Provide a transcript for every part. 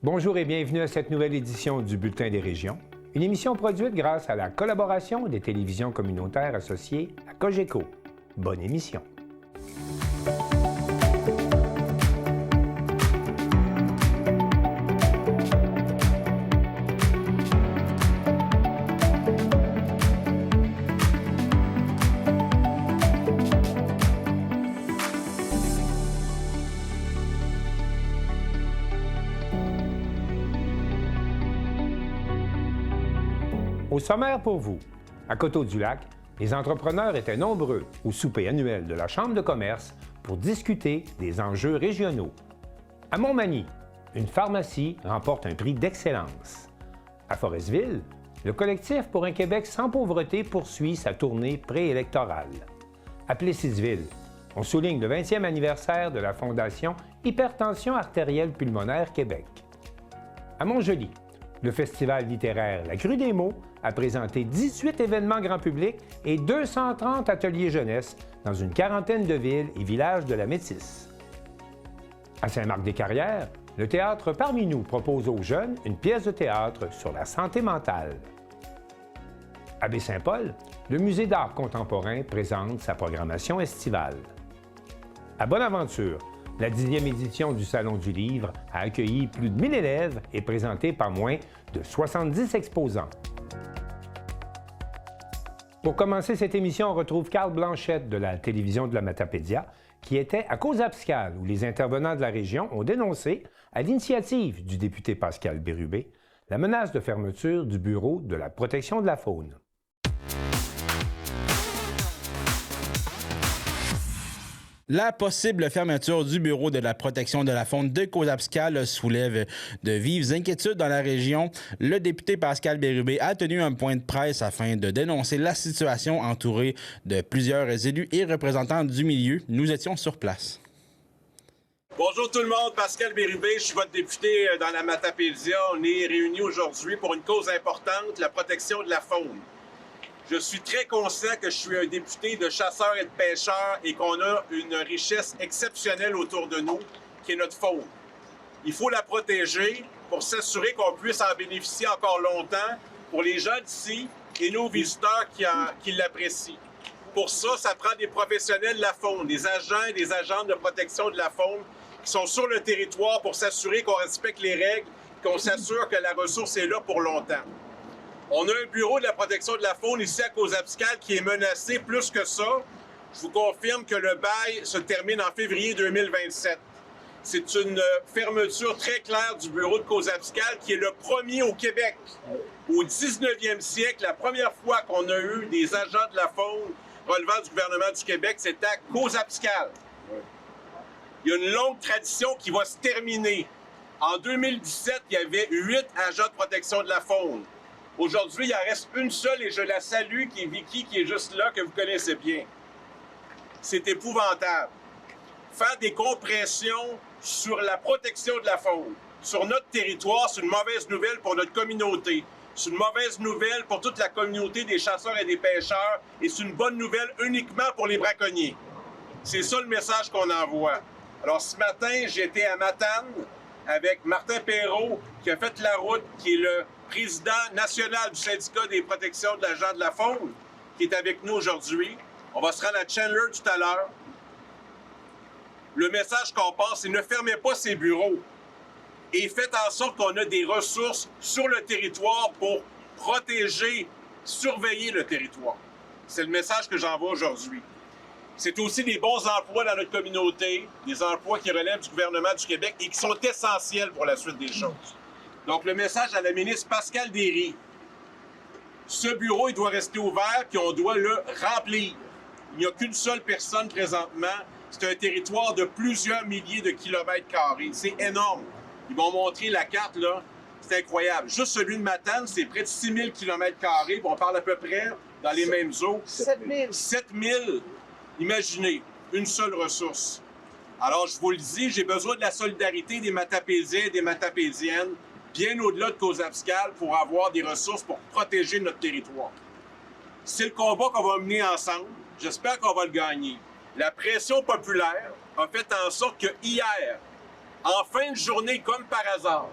Bonjour et bienvenue à cette nouvelle édition du Bulletin des régions, une émission produite grâce à la collaboration des télévisions communautaires associées à Cogeco. Bonne émission. Au sommaire pour vous, à Coteau-du-Lac, les entrepreneurs étaient nombreux au souper annuel de la Chambre de commerce pour discuter des enjeux régionaux. À Montmagny, une pharmacie remporte un prix d'excellence. À Forestville, le collectif pour un Québec sans pauvreté poursuit sa tournée préélectorale. À Plessisville, on souligne le 20e anniversaire de la Fondation Hypertension artérielle pulmonaire Québec. À Montjoly, le festival littéraire La Crue des mots a présenté 18 événements grand public et 230 ateliers jeunesse dans une quarantaine de villes et villages de la Métisse. À Saint-Marc-des-Carrières, le théâtre Parmi nous propose aux jeunes une pièce de théâtre sur la santé mentale. À Baie-Saint-Paul, le Musée d'art contemporain présente sa programmation estivale. À Bonaventure, la 10e édition du Salon du livre a accueilli plus de 1000 élèves et présenté par moins de 70 exposants. Pour commencer cette émission, on retrouve Carl Blanchette de la télévision de la Matapédia, qui était à Causapscal, où les intervenants de la région ont dénoncé, à l'initiative du député Pascal Bérubé, la menace de fermeture du Bureau de la protection de la faune. La possible fermeture du Bureau de la protection de la faune de Causapscal soulève de vives inquiétudes dans la région. Le député Pascal Bérubé a tenu un point de presse afin de dénoncer la situation entourée de plusieurs élus et représentants du milieu. Nous étions sur place. Bonjour tout le monde, Pascal Bérubé, je suis votre député dans la Matapédia. On est réunis aujourd'hui pour une cause importante, la protection de la faune. Je suis très conscient que je suis un député de chasseurs et de pêcheurs et qu'on a une richesse exceptionnelle autour de nous, qui est notre faune. Il faut la protéger pour s'assurer qu'on puisse en bénéficier encore longtemps pour les gens d'ici et nos visiteurs qui l'apprécient. Pour ça, ça prend des professionnels de la faune, des agents et des agentes de protection de la faune qui sont sur le territoire pour s'assurer qu'on respecte les règles, qu'on s'assure que la ressource est là pour longtemps. On a un bureau de la protection de la faune ici à Causapscal qui est menacé plus que ça. Je vous confirme que le bail se termine en février 2027. C'est une fermeture très claire du bureau de Causapscal qui est le premier au Québec. Au 19e siècle, la première fois qu'on a eu des agents de la faune relevant du gouvernement du Québec, c'était à Causapscal. Il y a une longue tradition qui va se terminer. En 2017, il y avait 8 agents de protection de la faune. Aujourd'hui, il en reste une seule et je la salue, qui est Vicky, qui est juste là, que vous connaissez bien. C'est épouvantable. Faire des compressions sur la protection de la faune, sur notre territoire, c'est une mauvaise nouvelle pour notre communauté. C'est une mauvaise nouvelle pour toute la communauté des chasseurs et des pêcheurs et c'est une bonne nouvelle uniquement pour les braconniers. C'est ça le message qu'on envoie. Alors ce matin, j'étais à Matane avec Martin Perrault, qui a fait la route, qui est le président national du syndicat des protections de l'agent de la faune, qui est avec nous aujourd'hui. On va se rendre à Chandler tout à l'heure. Le message qu'on passe, c'est ne fermez pas ces bureaux et faites en sorte qu'on a des ressources sur le territoire pour protéger, surveiller le territoire. C'est le message que j'envoie aujourd'hui. C'est aussi des bons emplois dans notre communauté, des emplois qui relèvent du gouvernement du Québec et qui sont essentiels pour la suite des choses. Donc, le message à la ministre Pascal Derry, ce bureau, il doit rester ouvert, puis on doit le remplir. Il n'y a qu'une seule personne présentement. C'est un territoire de plusieurs milliers de kilomètres carrés. C'est énorme. Ils vont montrer la carte, là. C'est incroyable. Juste celui de Matane, c'est près de 6000 kilomètres carrés. On parle à peu près dans les mêmes eaux. 7000. 7000. Imaginez, une seule ressource. Alors, je vous le dis, j'ai besoin de la solidarité des Matapédiens et des Matapédiennes, bien au-delà de Causapscal, pour avoir des ressources pour protéger notre territoire. C'est le combat qu'on va mener ensemble. J'espère qu'on va le gagner. La pression populaire a fait en sorte que hier, en fin de journée, comme par hasard,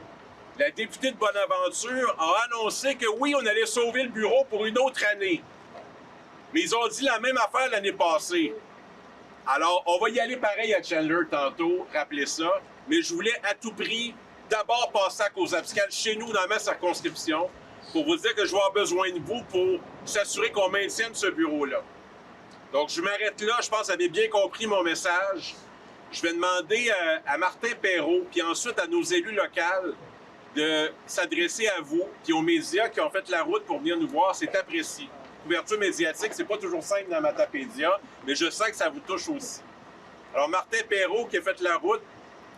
la députée de Bonaventure a annoncé que oui, on allait sauver le bureau pour une autre année. Mais ils ont dit la même affaire l'année passée. Alors, on va y aller pareil à Chandler tantôt, rappelez ça. Mais je voulais à tout prix d'abord passer à Cause-Abscale chez nous dans ma circonscription pour vous dire que je vais avoir besoin de vous pour s'assurer qu'on maintienne ce bureau-là. Donc, je m'arrête là. Je pense que vous avez bien compris mon message. Je vais demander à Martin Perrault, puis ensuite à nos élus locaux, de s'adresser à vous, puis aux médias qui ont fait la route pour venir nous voir. C'est apprécié. Couverture médiatique, c'est pas toujours simple dans Matapédia, mais je sens que ça vous touche aussi. Alors, Martin Perrault, qui a fait la route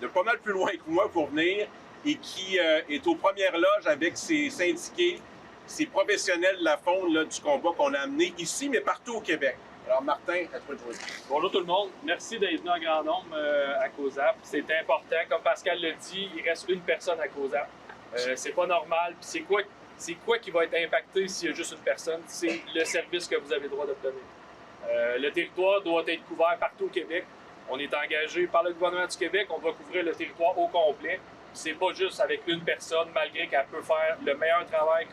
de pas mal plus loin que moi pour venir et qui est aux premières loges avec ses syndiqués, ses professionnels de la faune là, du combat qu'on a amené ici, mais partout au Québec. Alors, Martin, à toi de jouer. Bonjour tout le monde. Merci d'être venu en grand nombre à COSAP. C'est important. Comme Pascal l'a dit, il reste une personne à COSAP. C'est pas normal. Puis c'est quoi qui va être impacté s'il y a juste une personne? C'est le service que vous avez le droit d'obtenir. Le territoire doit être couvert partout au Québec. On est engagé par le gouvernement du Québec. On doit couvrir le territoire au complet. C'est pas juste avec une personne, malgré qu'elle peut faire le meilleur travail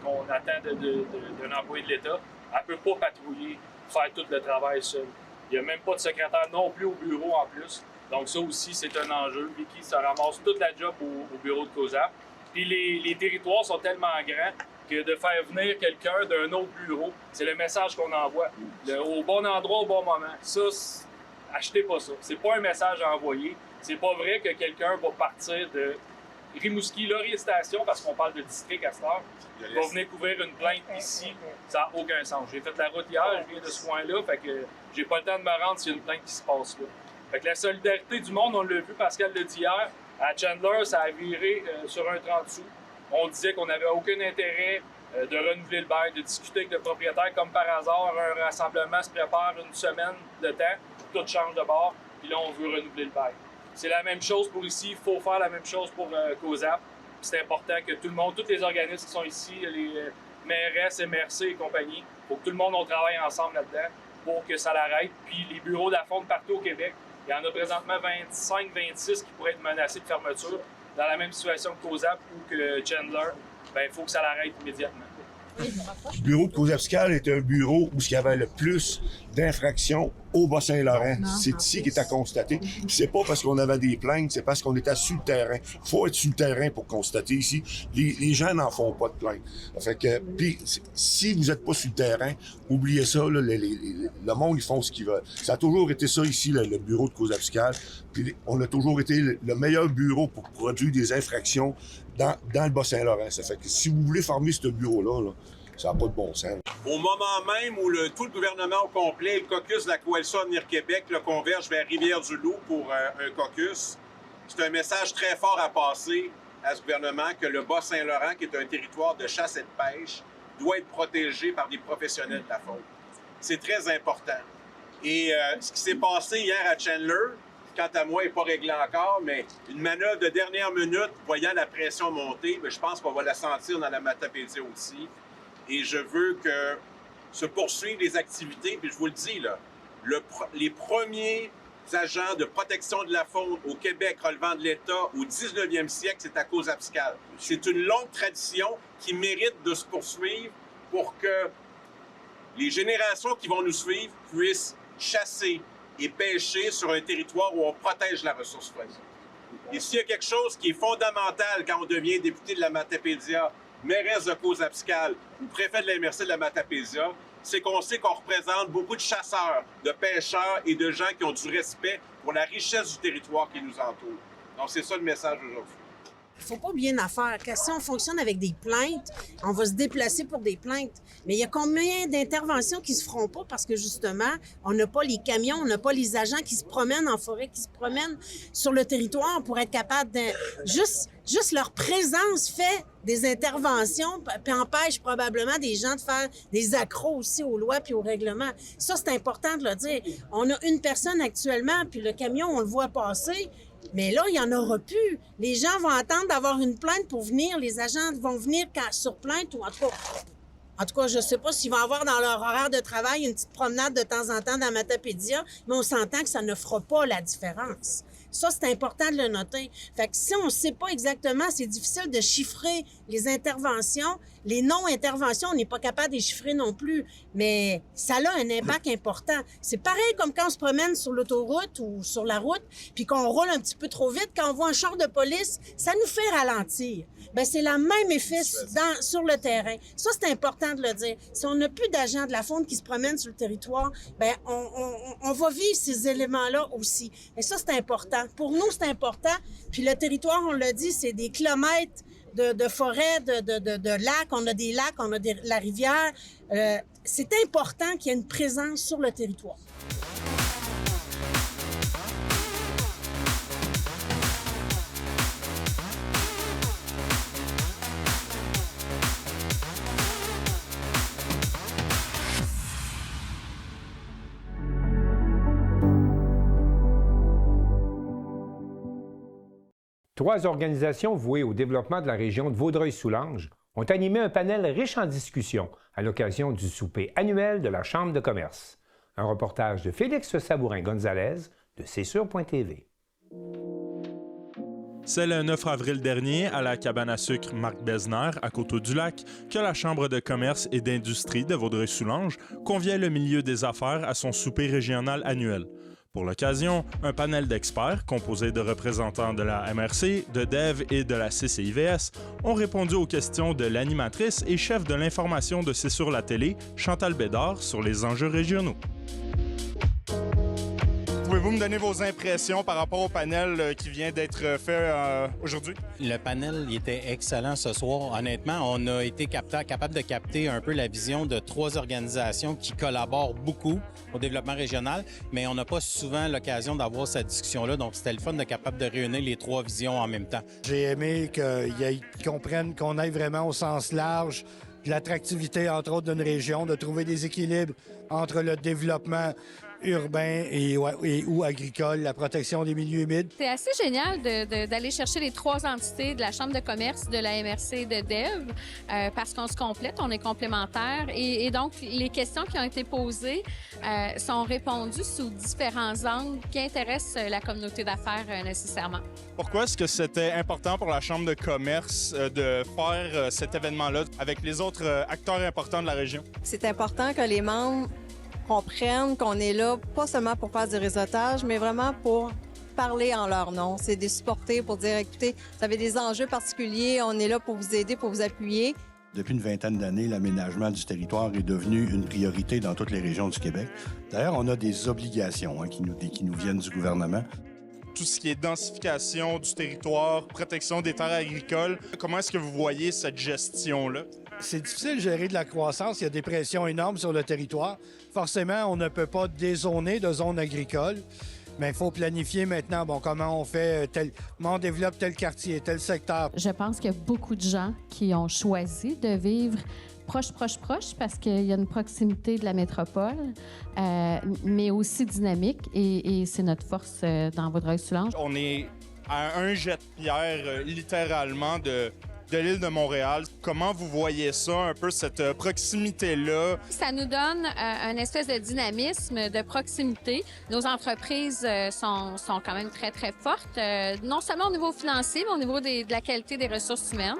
qu'on attend d'un employé de l'État. Elle peut pas patrouiller, faire tout le travail seul. Il n'y a même pas de secrétaire non plus au bureau en plus. Donc ça aussi, c'est un enjeu. Vicky, ça ramasse toute la job au bureau de COSAP. Puis les territoires sont tellement grands que de faire venir quelqu'un d'un autre bureau, c'est le message qu'on envoie. Au bon endroit, au bon moment. Ça, achetez pas ça. C'est pas un message à envoyer. C'est pas vrai que quelqu'un va partir de Rimouski, Laurier-Station, parce qu'on parle de district à cette heure, va venir couvrir une plainte ici. Ça n'a aucun sens. J'ai fait la route hier, je viens de ce coin-là, fait que j'ai pas le temps de me rendre s'il y a une plainte qui se passe là. Fait que la solidarité du monde, on l'a vu, Pascal l'a dit hier, à Chandler, ça a viré sur un 30 sous. On disait qu'on n'avait aucun intérêt de renouveler le bail, de discuter avec le propriétaire. Comme par hasard, un rassemblement se prépare une semaine de temps, tout change de bord, puis là, on veut renouveler le bail. C'est la même chose pour ici, il faut faire la même chose pour COSAP. C'est important que tout le monde, tous les organismes qui sont ici, les MRS, MRC et compagnie, il faut que tout le monde on travaille ensemble là-dedans pour que ça l'arrête. Puis les bureaux de la faune partout au Québec, il y en a présentement 25-26 qui pourraient être menacés de fermeture. Dans la même situation que COSAP ou que Chandler, ben, il faut que ça l'arrête immédiatement. Le bureau de Cause-Abscale est un bureau où il y avait le plus d'infractions au Bas-Saint-Laurent. C'est ici qui est à constater. Puis c'est pas parce qu'on avait des plaintes, c'est parce qu'on était sur le terrain. Faut être sur le terrain pour constater ici. Les gens n'en font pas de plaintes. Fait que, puis si vous n'êtes pas sur le terrain, oubliez ça, là, le monde, ils font ce qu'ils veulent. Ça a toujours été ça ici, le bureau de Cause-Abscale. Puis on a toujours été le meilleur bureau pour produire des infractions dans le Bas-Saint-Laurent. Ça fait que si vous voulez fermer ce bureau-là, là, ça n'a pas de bon sens. Au moment même où tout le gouvernement au complet, le caucus de la Coalition Avenir Québec, converge vers Rivière-du-Loup pour un caucus, c'est un message très fort à passer à ce gouvernement que le Bas-Saint-Laurent, qui est un territoire de chasse et de pêche, doit être protégé par des professionnels de la faune. C'est très important. Et ce qui s'est passé hier à Chandler, quant à moi, n'est pas réglé encore, mais une manœuvre de dernière minute, voyant la pression monter, mais je pense qu'on va la sentir dans la Matapédia aussi. Et je veux que se poursuivent les activités, puis je vous le dis, là, les premiers agents de protection de la faune au Québec relevant de l'État au 19e siècle, c'est à Cause-Abscale. C'est une longue tradition qui mérite de se poursuivre pour que les générations qui vont nous suivre puissent chasser et pêcher sur un territoire où on protège la ressource foncière. Et s'il y a quelque chose qui est fondamental quand on devient député de la Matapédia, mairesse de Cause-Abscale ou préfet de la MRC de la Matapédia, c'est qu'on sait qu'on représente beaucoup de chasseurs, de pêcheurs et de gens qui ont du respect pour la richesse du territoire qui nous entoure. Donc, c'est ça le message aujourd'hui. Il ne faut pas bien en faire. Car si on fonctionne avec des plaintes, on va se déplacer pour des plaintes. Mais il y a combien d'interventions qui ne se feront pas parce que, justement, on n'a pas les camions, on n'a pas les agents qui se promènent en forêt, qui se promènent sur le territoire pour être capable de... Juste leur présence fait des interventions puis empêche probablement des gens de faire des accros aussi aux lois puis aux règlements. Ça, c'est important de le dire. On a une personne actuellement, puis le camion, on le voit passer. Mais là, il n'y en aura plus. Les gens vont attendre d'avoir une plainte pour venir. Les agents vont venir sur plainte ou en tout cas, je ne sais pas s'ils vont avoir dans leur horaire de travail une petite promenade de temps en temps dans Matapédia, mais on s'entend que ça ne fera pas la différence. Ça, c'est important de le noter. Fait que si on ne sait pas exactement, c'est difficile de chiffrer les interventions. Les non-interventions, on n'est pas capable de les chiffrer non plus. Mais ça a un impact important. C'est pareil comme quand on se promène sur l'autoroute ou sur la route, puis qu'on roule un petit peu trop vite, quand on voit un char de police, ça nous fait ralentir. Bien, c'est le même effet sur le terrain. Ça, c'est important de le dire. Si on n'a plus d'agents de la faune qui se promènent sur le territoire, bien, on va vivre ces éléments-là aussi. Et ça, c'est important. Pour nous, c'est important. Puis le territoire, on l'a dit, c'est des kilomètres de forêt, de lacs. On a des lacs, on a la rivière. C'est important qu'il y ait une présence sur le territoire. Trois organisations vouées au développement de la région de Vaudreuil-Soulanges ont animé un panel riche en discussions à l'occasion du souper annuel de la Chambre de commerce. Un reportage de Félix Sabourin-Gonzalez de CSur.tv. C'est le 9 avril dernier, à la cabane à sucre Marc Besner, à Coteau-du-Lac, que la Chambre de commerce et d'industrie de Vaudreuil-Soulanges conviait le milieu des affaires à son souper régional annuel. Pour l'occasion, un panel d'experts composé de représentants de la MRC, de DEV et de la CCIVS ont répondu aux questions de l'animatrice et chef de l'information de C'est sur la télé, Chantal Bédard, sur les enjeux régionaux. Pouvez-vous me donner vos impressions par rapport au panel qui vient d'être fait aujourd'hui? Le panel il était excellent ce soir. Honnêtement, on a été capable de capter un peu la vision de trois organisations qui collaborent beaucoup au développement régional, mais on n'a pas souvent l'occasion d'avoir cette discussion-là. Donc, c'était le fun de capable de réunir les trois visions en même temps. J'ai aimé qu'ils comprennent qu'on aille vraiment au sens large de l'attractivité, entre autres, d'une région, de trouver des équilibres entre le développement urbain ou agricole, la protection des milieux humides. C'est assez génial d'aller chercher les trois entités de la Chambre de commerce, de la MRC et de DEV parce qu'on se complète, on est complémentaires et donc les questions qui ont été posées sont répondues sous différents angles qui intéressent la communauté d'affaires nécessairement. Pourquoi est-ce que c'était important pour la Chambre de commerce de faire cet événement-là avec les autres acteurs importants de la région? C'est important que les membres comprennent qu'on est là pas seulement pour faire du réseautage, mais vraiment pour parler en leur nom. C'est de supporter pour dire, écoutez, vous avez des enjeux particuliers, on est là pour vous aider, pour vous appuyer. Depuis une vingtaine d'années, l'aménagement du territoire est devenu une priorité dans toutes les régions du Québec. D'ailleurs, on a des obligations qui nous viennent du gouvernement. Tout ce qui est densification du territoire, protection des terres agricoles, comment est-ce que vous voyez cette gestion-là? C'est difficile de gérer de la croissance. Il y a des pressions énormes sur le territoire. Forcément, on ne peut pas dézoner de zones agricoles, mais il faut planifier maintenant comment on fait comment on développe tel quartier, tel secteur. Je pense qu'il y a beaucoup de gens qui ont choisi de vivre proche parce qu'il y a une proximité de la métropole, mais aussi dynamique et c'est notre force dans Vaudreuil-Soulanges. On est à un jet de pierre, littéralement, de l'île de Montréal. Comment vous voyez ça, un peu cette proximité-là? Ça nous donne un espèce de dynamisme, de proximité. Nos entreprises sont quand même très, très fortes, non seulement au niveau financier, mais au niveau de la qualité des ressources humaines.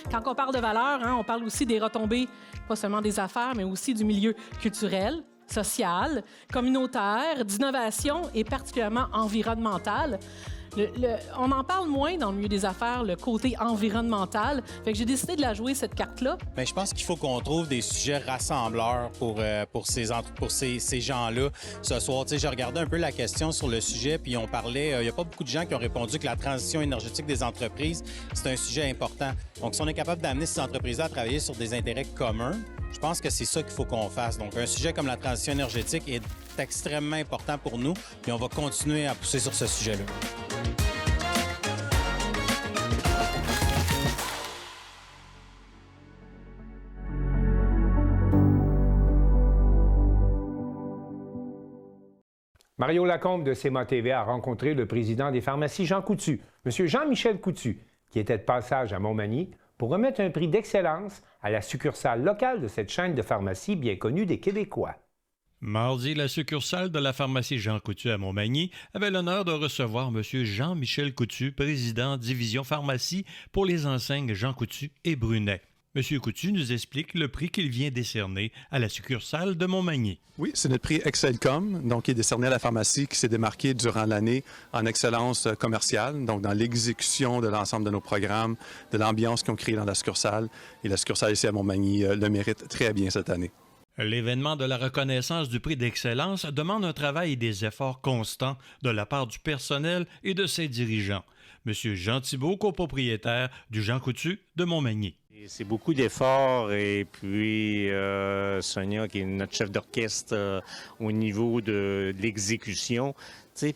Quand on parle de valeurs, on parle aussi des retombées, pas seulement des affaires, mais aussi du milieu culturel, social, communautaire, d'innovation et particulièrement environnemental. On en parle moins dans le milieu des affaires, le côté environnemental. Fait que j'ai décidé de la jouer, cette carte-là. Bien, je pense qu'il faut qu'on trouve des sujets rassembleurs pour ces gens-là. Ce soir, tu sais, j'ai regardé un peu la question sur le sujet, puis on parlait, il n'y a pas beaucoup de gens qui ont répondu que la transition énergétique des entreprises, c'est un sujet important. Donc, si on est capable d'amener ces entreprises-là à travailler sur des intérêts communs, je pense que c'est ça qu'il faut qu'on fasse. Donc, un sujet comme la transition énergétique est extrêmement important pour nous, puis on va continuer à pousser sur ce sujet-là. Mario Lacombe de CMA TV a rencontré le président des pharmacies, Jean Coutu, M. Jean-Michel Coutu, qui était de passage à Montmagny pour remettre un prix d'excellence à la succursale locale de cette chaîne de pharmacies bien connue des Québécois. Mardi, la succursale de la pharmacie Jean Coutu à Montmagny avait l'honneur de recevoir M. Jean-Michel Coutu, président division pharmacie pour les enseignes Jean Coutu et Brunet. M. Coutu nous explique le prix qu'il vient décerner à la succursale de Montmagny. Oui, c'est notre prix Excelcom, donc qui est décerné à la pharmacie qui s'est démarquée durant l'année en excellence commerciale, donc dans l'exécution de l'ensemble de nos programmes, de l'ambiance qu'ils ont créée dans la succursale. Et la succursale ici à Montmagny le mérite très bien cette année. L'événement de la reconnaissance du prix d'excellence demande un travail et des efforts constants de la part du personnel et de ses dirigeants. M. Jean Thibault, copropriétaire du Jean Coutu de Montmagny. C'est beaucoup d'efforts et puis Sonia, qui est notre chef d'orchestre au niveau de l'exécution,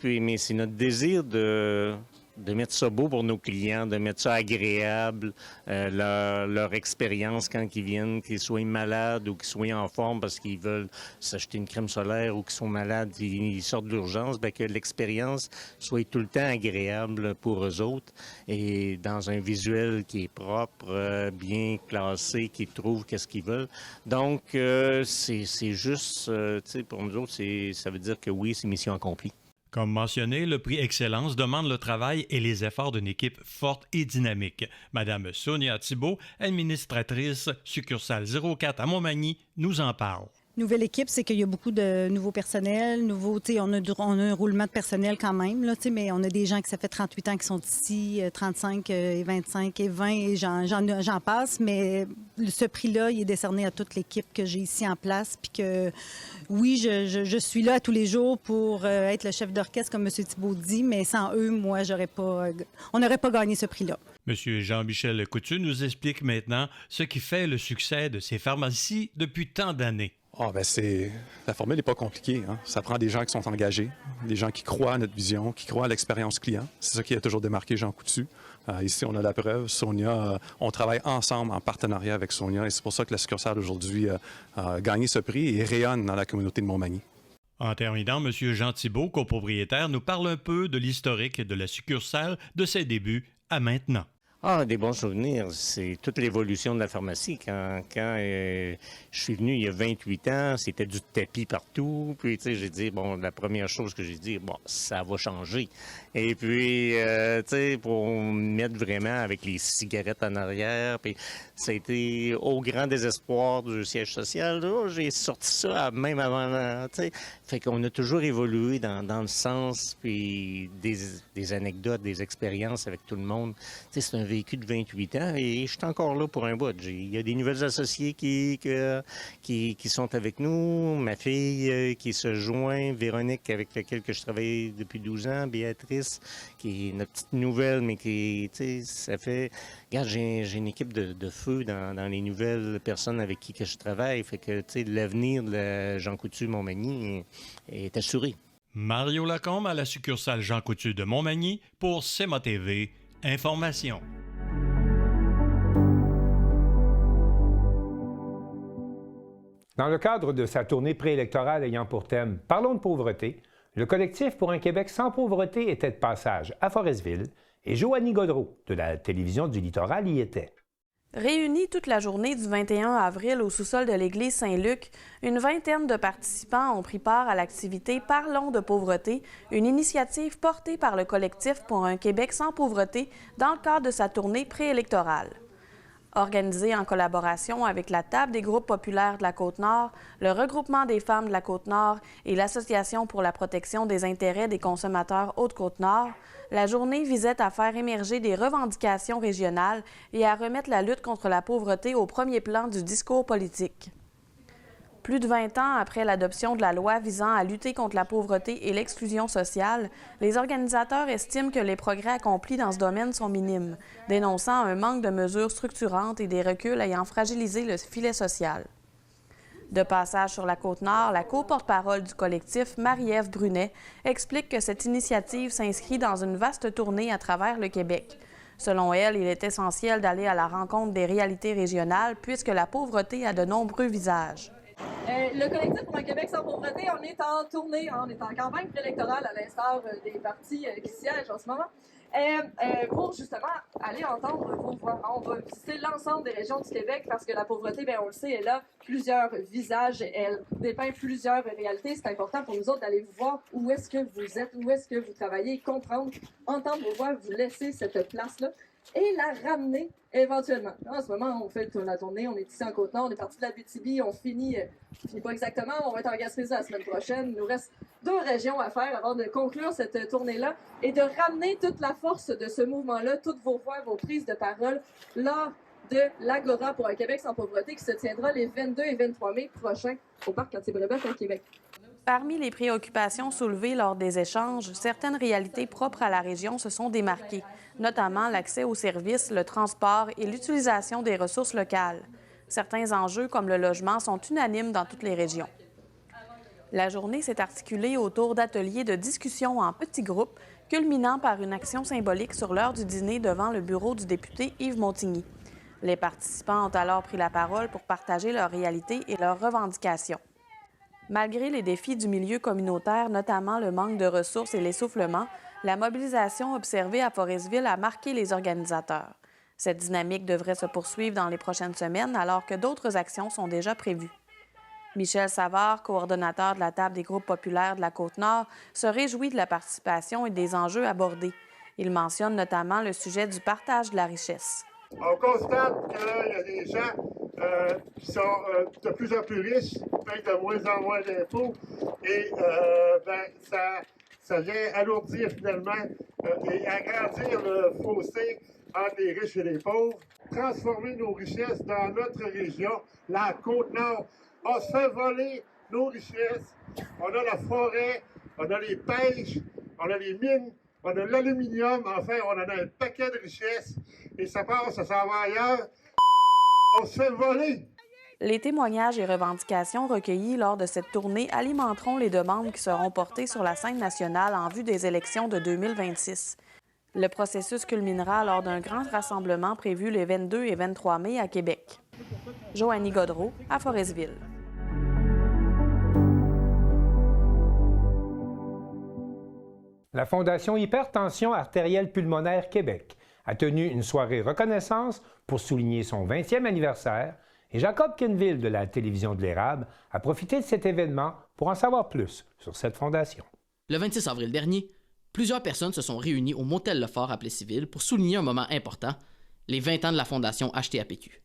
mais c'est notre désir de mettre ça beau pour nos clients, de mettre ça agréable, leur expérience quand ils viennent, qu'ils soient malades ou qu'ils soient en forme parce qu'ils veulent s'acheter une crème solaire ou qu'ils sont malades, ils sortent d'urgence, que l'expérience soit tout le temps agréable pour eux autres et dans un visuel qui est propre, bien classé, qu'ils trouvent qu'est-ce qu'ils veulent. Donc, c'est juste, pour nous autres, ça veut dire que oui, c'est mission accomplie. Comme mentionné, le prix Excellence demande le travail et les efforts d'une équipe forte et dynamique. Madame Sonia Thibault, administratrice succursale 04 à Montmagny, nous en parle. Nouvelle équipe, c'est qu'il y a beaucoup de nouveaux personnels, on a un roulement de personnel quand même, là, mais on a des gens qui ça fait 38 ans qui sont ici, 35 et 25 et 20 et j'en passe, mais ce prix-là, il est décerné à toute l'équipe que j'ai ici en place, puis que oui, je suis là tous les jours pour être le chef d'orchestre, comme M. Thibault dit, mais sans eux, moi, on n'aurait pas gagné ce prix-là. M. Jean-Michel Coutu nous explique maintenant ce qui fait le succès de ces pharmacies depuis tant d'années. La formule n'est pas compliquée. Hein? Ça prend des gens qui sont engagés, des gens qui croient à notre vision, qui croient à l'expérience client. C'est ça qui a toujours démarqué Jean Coutu. Ici, on a la preuve. Sonia, on travaille ensemble en partenariat avec Sonia et c'est pour ça que la succursale aujourd'hui a gagné ce prix et rayonne dans la communauté de Montmagny. En terminant, M. Jean Thibault, copropriétaire, nous parle un peu de l'historique de la succursale de ses débuts à maintenant. Des bons souvenirs. C'est toute l'évolution de la pharmacie. Quand je suis venu il y a 28 ans, c'était du tapis partout. Puis, j'ai dit, la première chose que j'ai dit, ça va changer. Et puis, pour mettre vraiment avec les cigarettes en arrière, puis ça a été au grand désespoir du siège social. Là, j'ai sorti ça même avant, Fait qu'on a toujours évolué dans le sens, puis des anecdotes, des expériences avec tout le monde. C'est un vécu de 28 ans et je suis encore là pour un bout. Il y a des nouvelles associées qui sont avec nous. Ma fille qui se joint, Véronique, avec laquelle je travaille depuis 12 ans, Béatrice, qui est notre petite nouvelle, mais qui, ça fait... Regarde, j'ai une équipe de feu dans les nouvelles personnes avec qui je travaille. Fait que, l'avenir de Jean Coutu Montmagny est assuré. Mario Lacombe à la succursale Jean Coutu de Montmagny pour CMA TV Information. Dans le cadre de sa tournée préélectorale ayant pour thème « Parlons de pauvreté », le collectif pour un Québec sans pauvreté était de passage à Forestville et Joanie Godreau de la télévision du Littoral y était. Réunis toute la journée du 21 avril au sous-sol de l'église Saint-Luc, une vingtaine de participants ont pris part à l'activité Parlons de pauvreté, une initiative portée par le collectif pour un Québec sans pauvreté dans le cadre de sa tournée préélectorale. Organisée en collaboration avec la Table des groupes populaires de la Côte-Nord, le Regroupement des femmes de la Côte-Nord et l'Association pour la protection des intérêts des consommateurs Haute-Côte-Nord, la journée visait à faire émerger des revendications régionales et à remettre la lutte contre la pauvreté au premier plan du discours politique. Plus de 20 ans après l'adoption de la loi visant à lutter contre la pauvreté et l'exclusion sociale, les organisateurs estiment que les progrès accomplis dans ce domaine sont minimes, dénonçant un manque de mesures structurantes et des reculs ayant fragilisé le filet social. De passage sur la Côte-Nord, la co-porte-parole du collectif, Marie-Ève Brunet, explique que cette initiative s'inscrit dans une vaste tournée à travers le Québec. Selon elle, il est essentiel d'aller à la rencontre des réalités régionales puisque la pauvreté a de nombreux visages. Le collectif pour un Québec sans pauvreté, on est en tournée, on est en campagne préélectorale à l'instar des partis qui siègent en ce moment. pour justement aller entendre vos voix. On va visiter l'ensemble des régions du Québec parce que la pauvreté, bien, on le sait, elle a plusieurs visages, elle dépeint plusieurs réalités. C'est important pour nous autres d'aller vous voir où est-ce que vous êtes, où est-ce que vous travaillez, comprendre, entendre vos voix, vous laisser cette place-là et la ramener éventuellement. En ce moment, on fait la tournée, on est ici en Côte-Nord, on est parti de la BTB, on finit pas exactement, on va être en Gaspésie la semaine prochaine. Il nous reste 2 régions à faire avant de conclure cette tournée-là et de ramener toute la force de ce mouvement-là, toutes vos voix, vos prises de parole lors de l'Agora pour un Québec sans pauvreté qui se tiendra les 22 et 23 mai prochains au Parc Cartier-Brébeuf à Québec. Parmi les préoccupations soulevées lors des échanges, certaines réalités propres à la région se sont démarquées, notamment l'accès aux services, le transport et l'utilisation des ressources locales. Certains enjeux, comme le logement, sont unanimes dans toutes les régions. La journée s'est articulée autour d'ateliers de discussion en petits groupes, culminant par une action symbolique sur l'heure du dîner devant le bureau du député Yves Montigny. Les participants ont alors pris la parole pour partager leurs réalités et leurs revendications. Malgré les défis du milieu communautaire, notamment le manque de ressources et l'essoufflement, la mobilisation observée à Forestville a marqué les organisateurs. Cette dynamique devrait se poursuivre dans les prochaines semaines alors que d'autres actions sont déjà prévues. Michel Savard, coordonnateur de la Table des groupes populaires de la Côte-Nord, se réjouit de la participation et des enjeux abordés. Il mentionne notamment le sujet du partage de la richesse. On constate qu'il y a des gens qui sont de plus en plus riches, payent de moins en moins d'impôts, et ça vient alourdir finalement et agrandir le fossé entre les riches et les pauvres. Transformer nos richesses dans notre région, la Côte-Nord. On se fait voler nos richesses. On a la forêt, on a les pêches, on a les mines, on a l'aluminium. Enfin, on en a un paquet de richesses. Et ça passe, ça s'en va ailleurs. On se fait voler. Les témoignages et revendications recueillis lors de cette tournée alimenteront les demandes qui seront portées sur la scène nationale en vue des élections de 2026. Le processus culminera lors d'un grand rassemblement prévu les 22 et 23 mai à Québec. Joannie Godreau, à Forestville. La Fondation Hypertension artérielle pulmonaire Québec a tenu une soirée reconnaissance pour souligner son 20e anniversaire et Jacob Kenville de la Télévision de l'Érable a profité de cet événement pour en savoir plus sur cette fondation. Le 26 avril dernier, plusieurs personnes se sont réunies au Motel Lefort à Plessisville pour souligner un moment important, les 20 ans de la Fondation HTAPQ.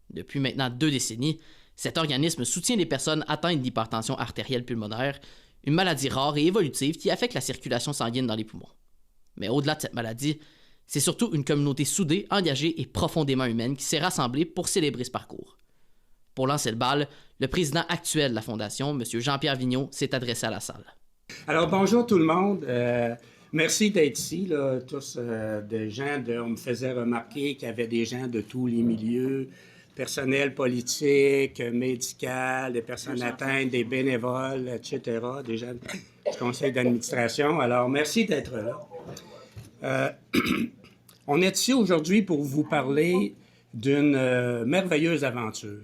Depuis maintenant 2 décennies, cet organisme soutient les personnes atteintes d'hypertension artérielle pulmonaire, une maladie rare et évolutive qui affecte la circulation sanguine dans les poumons. Mais au-delà de cette maladie, c'est surtout une communauté soudée, engagée et profondément humaine qui s'est rassemblée pour célébrer ce parcours. Pour lancer le bal, le président actuel de la Fondation, M. Jean-Pierre Vigneault, s'est adressé à la salle. Alors, bonjour tout le monde. Merci d'être ici, là, tous des gens. On me faisait remarquer qu'il y avait des gens de tous les milieux, personnel politique, médical, des personnes atteintes, des bénévoles, etc., des gens du conseil d'administration. Alors, merci d'être là. On est ici aujourd'hui pour vous parler d'une merveilleuse aventure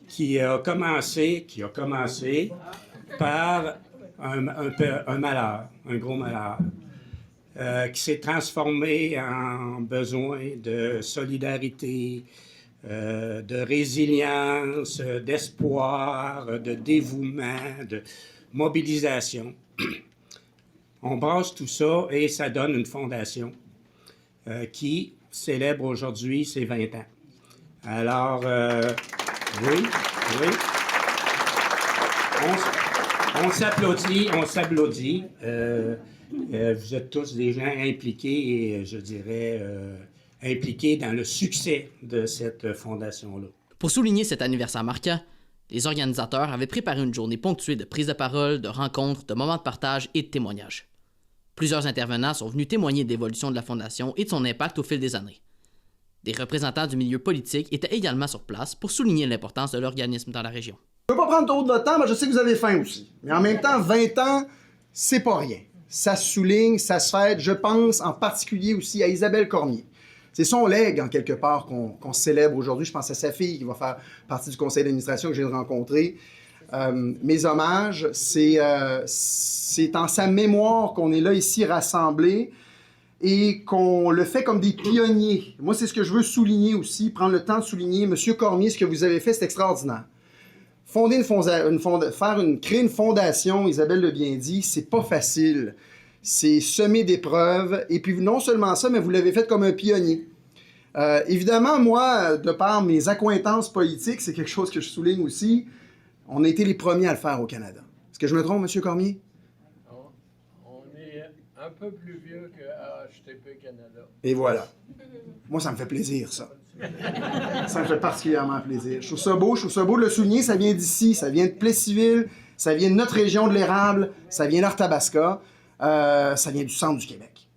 qui a commencé par un malheur, un gros malheur, qui s'est transformé en besoin de solidarité, de résilience, d'espoir, de dévouement, de mobilisation. On brasse tout ça et ça donne une fondation qui célèbre aujourd'hui ses 20 ans. Alors, oui. On s'applaudit. Vous êtes tous des gens impliqués et, je dirais, impliqués dans le succès de cette fondation-là. Pour souligner cet anniversaire marquant, les organisateurs avaient préparé une journée ponctuée de prises de parole, de rencontres, de moments de partage et de témoignages. Plusieurs intervenants sont venus témoigner de l'évolution de la Fondation et de son impact au fil des années. Des représentants du milieu politique étaient également sur place pour souligner l'importance de l'organisme dans la région. Je ne veux pas prendre trop de votre temps, mais je sais que vous avez faim aussi. Mais en même temps, 20 ans, c'est pas rien. Ça se souligne, ça se fête. Je pense en particulier aussi à Isabelle Cormier. C'est son legs, en quelque part, qu'on célèbre aujourd'hui. Je pense à sa fille qui va faire partie du conseil d'administration que je viens de rencontrer. Mes hommages, c'est en sa mémoire qu'on est là ici rassemblés. et qu'on le fait comme des pionniers. Moi, c'est ce que je veux souligner aussi, prendre le temps de souligner. Monsieur Cormier, ce que vous avez fait, c'est extraordinaire. Créer une fondation, Isabelle l'a bien dit, c'est pas facile. C'est semé d'épreuves. Et puis non seulement ça, mais vous l'avez fait comme un pionnier. Évidemment, moi, de par mes accointances politiques, c'est quelque chose que je souligne aussi, on a été les premiers à le faire au Canada. Est-ce que je me trompe, M. Cormier? On est un peu plus vieux que HTP Canada. Et voilà. Moi, ça me fait plaisir, ça. Ça me fait particulièrement plaisir. Je trouve ça beau de le souligner. Ça vient d'ici, ça vient de Plessisville, ça vient de notre région de l'Érable, ça vient d'Arthabasca, ça vient du centre du Québec.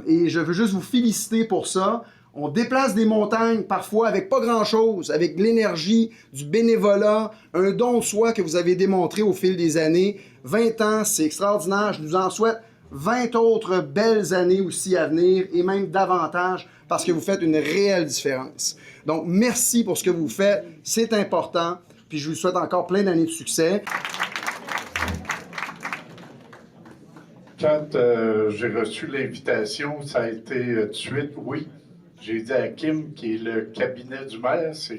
Et je veux juste vous féliciter pour ça. On déplace des montagnes parfois avec pas grand-chose, avec de l'énergie, du bénévolat, un don de soi que vous avez démontré au fil des années. 20 ans, c'est extraordinaire. Je vous en souhaite 20 autres belles années aussi à venir et même davantage parce que vous faites une réelle différence. Donc, merci pour ce que vous faites. C'est important. Puis je vous souhaite encore plein d'années de succès. Quand j'ai reçu l'invitation, ça a été tout de suite oui. J'ai dit à Kim, qui est le cabinet du maire, c'est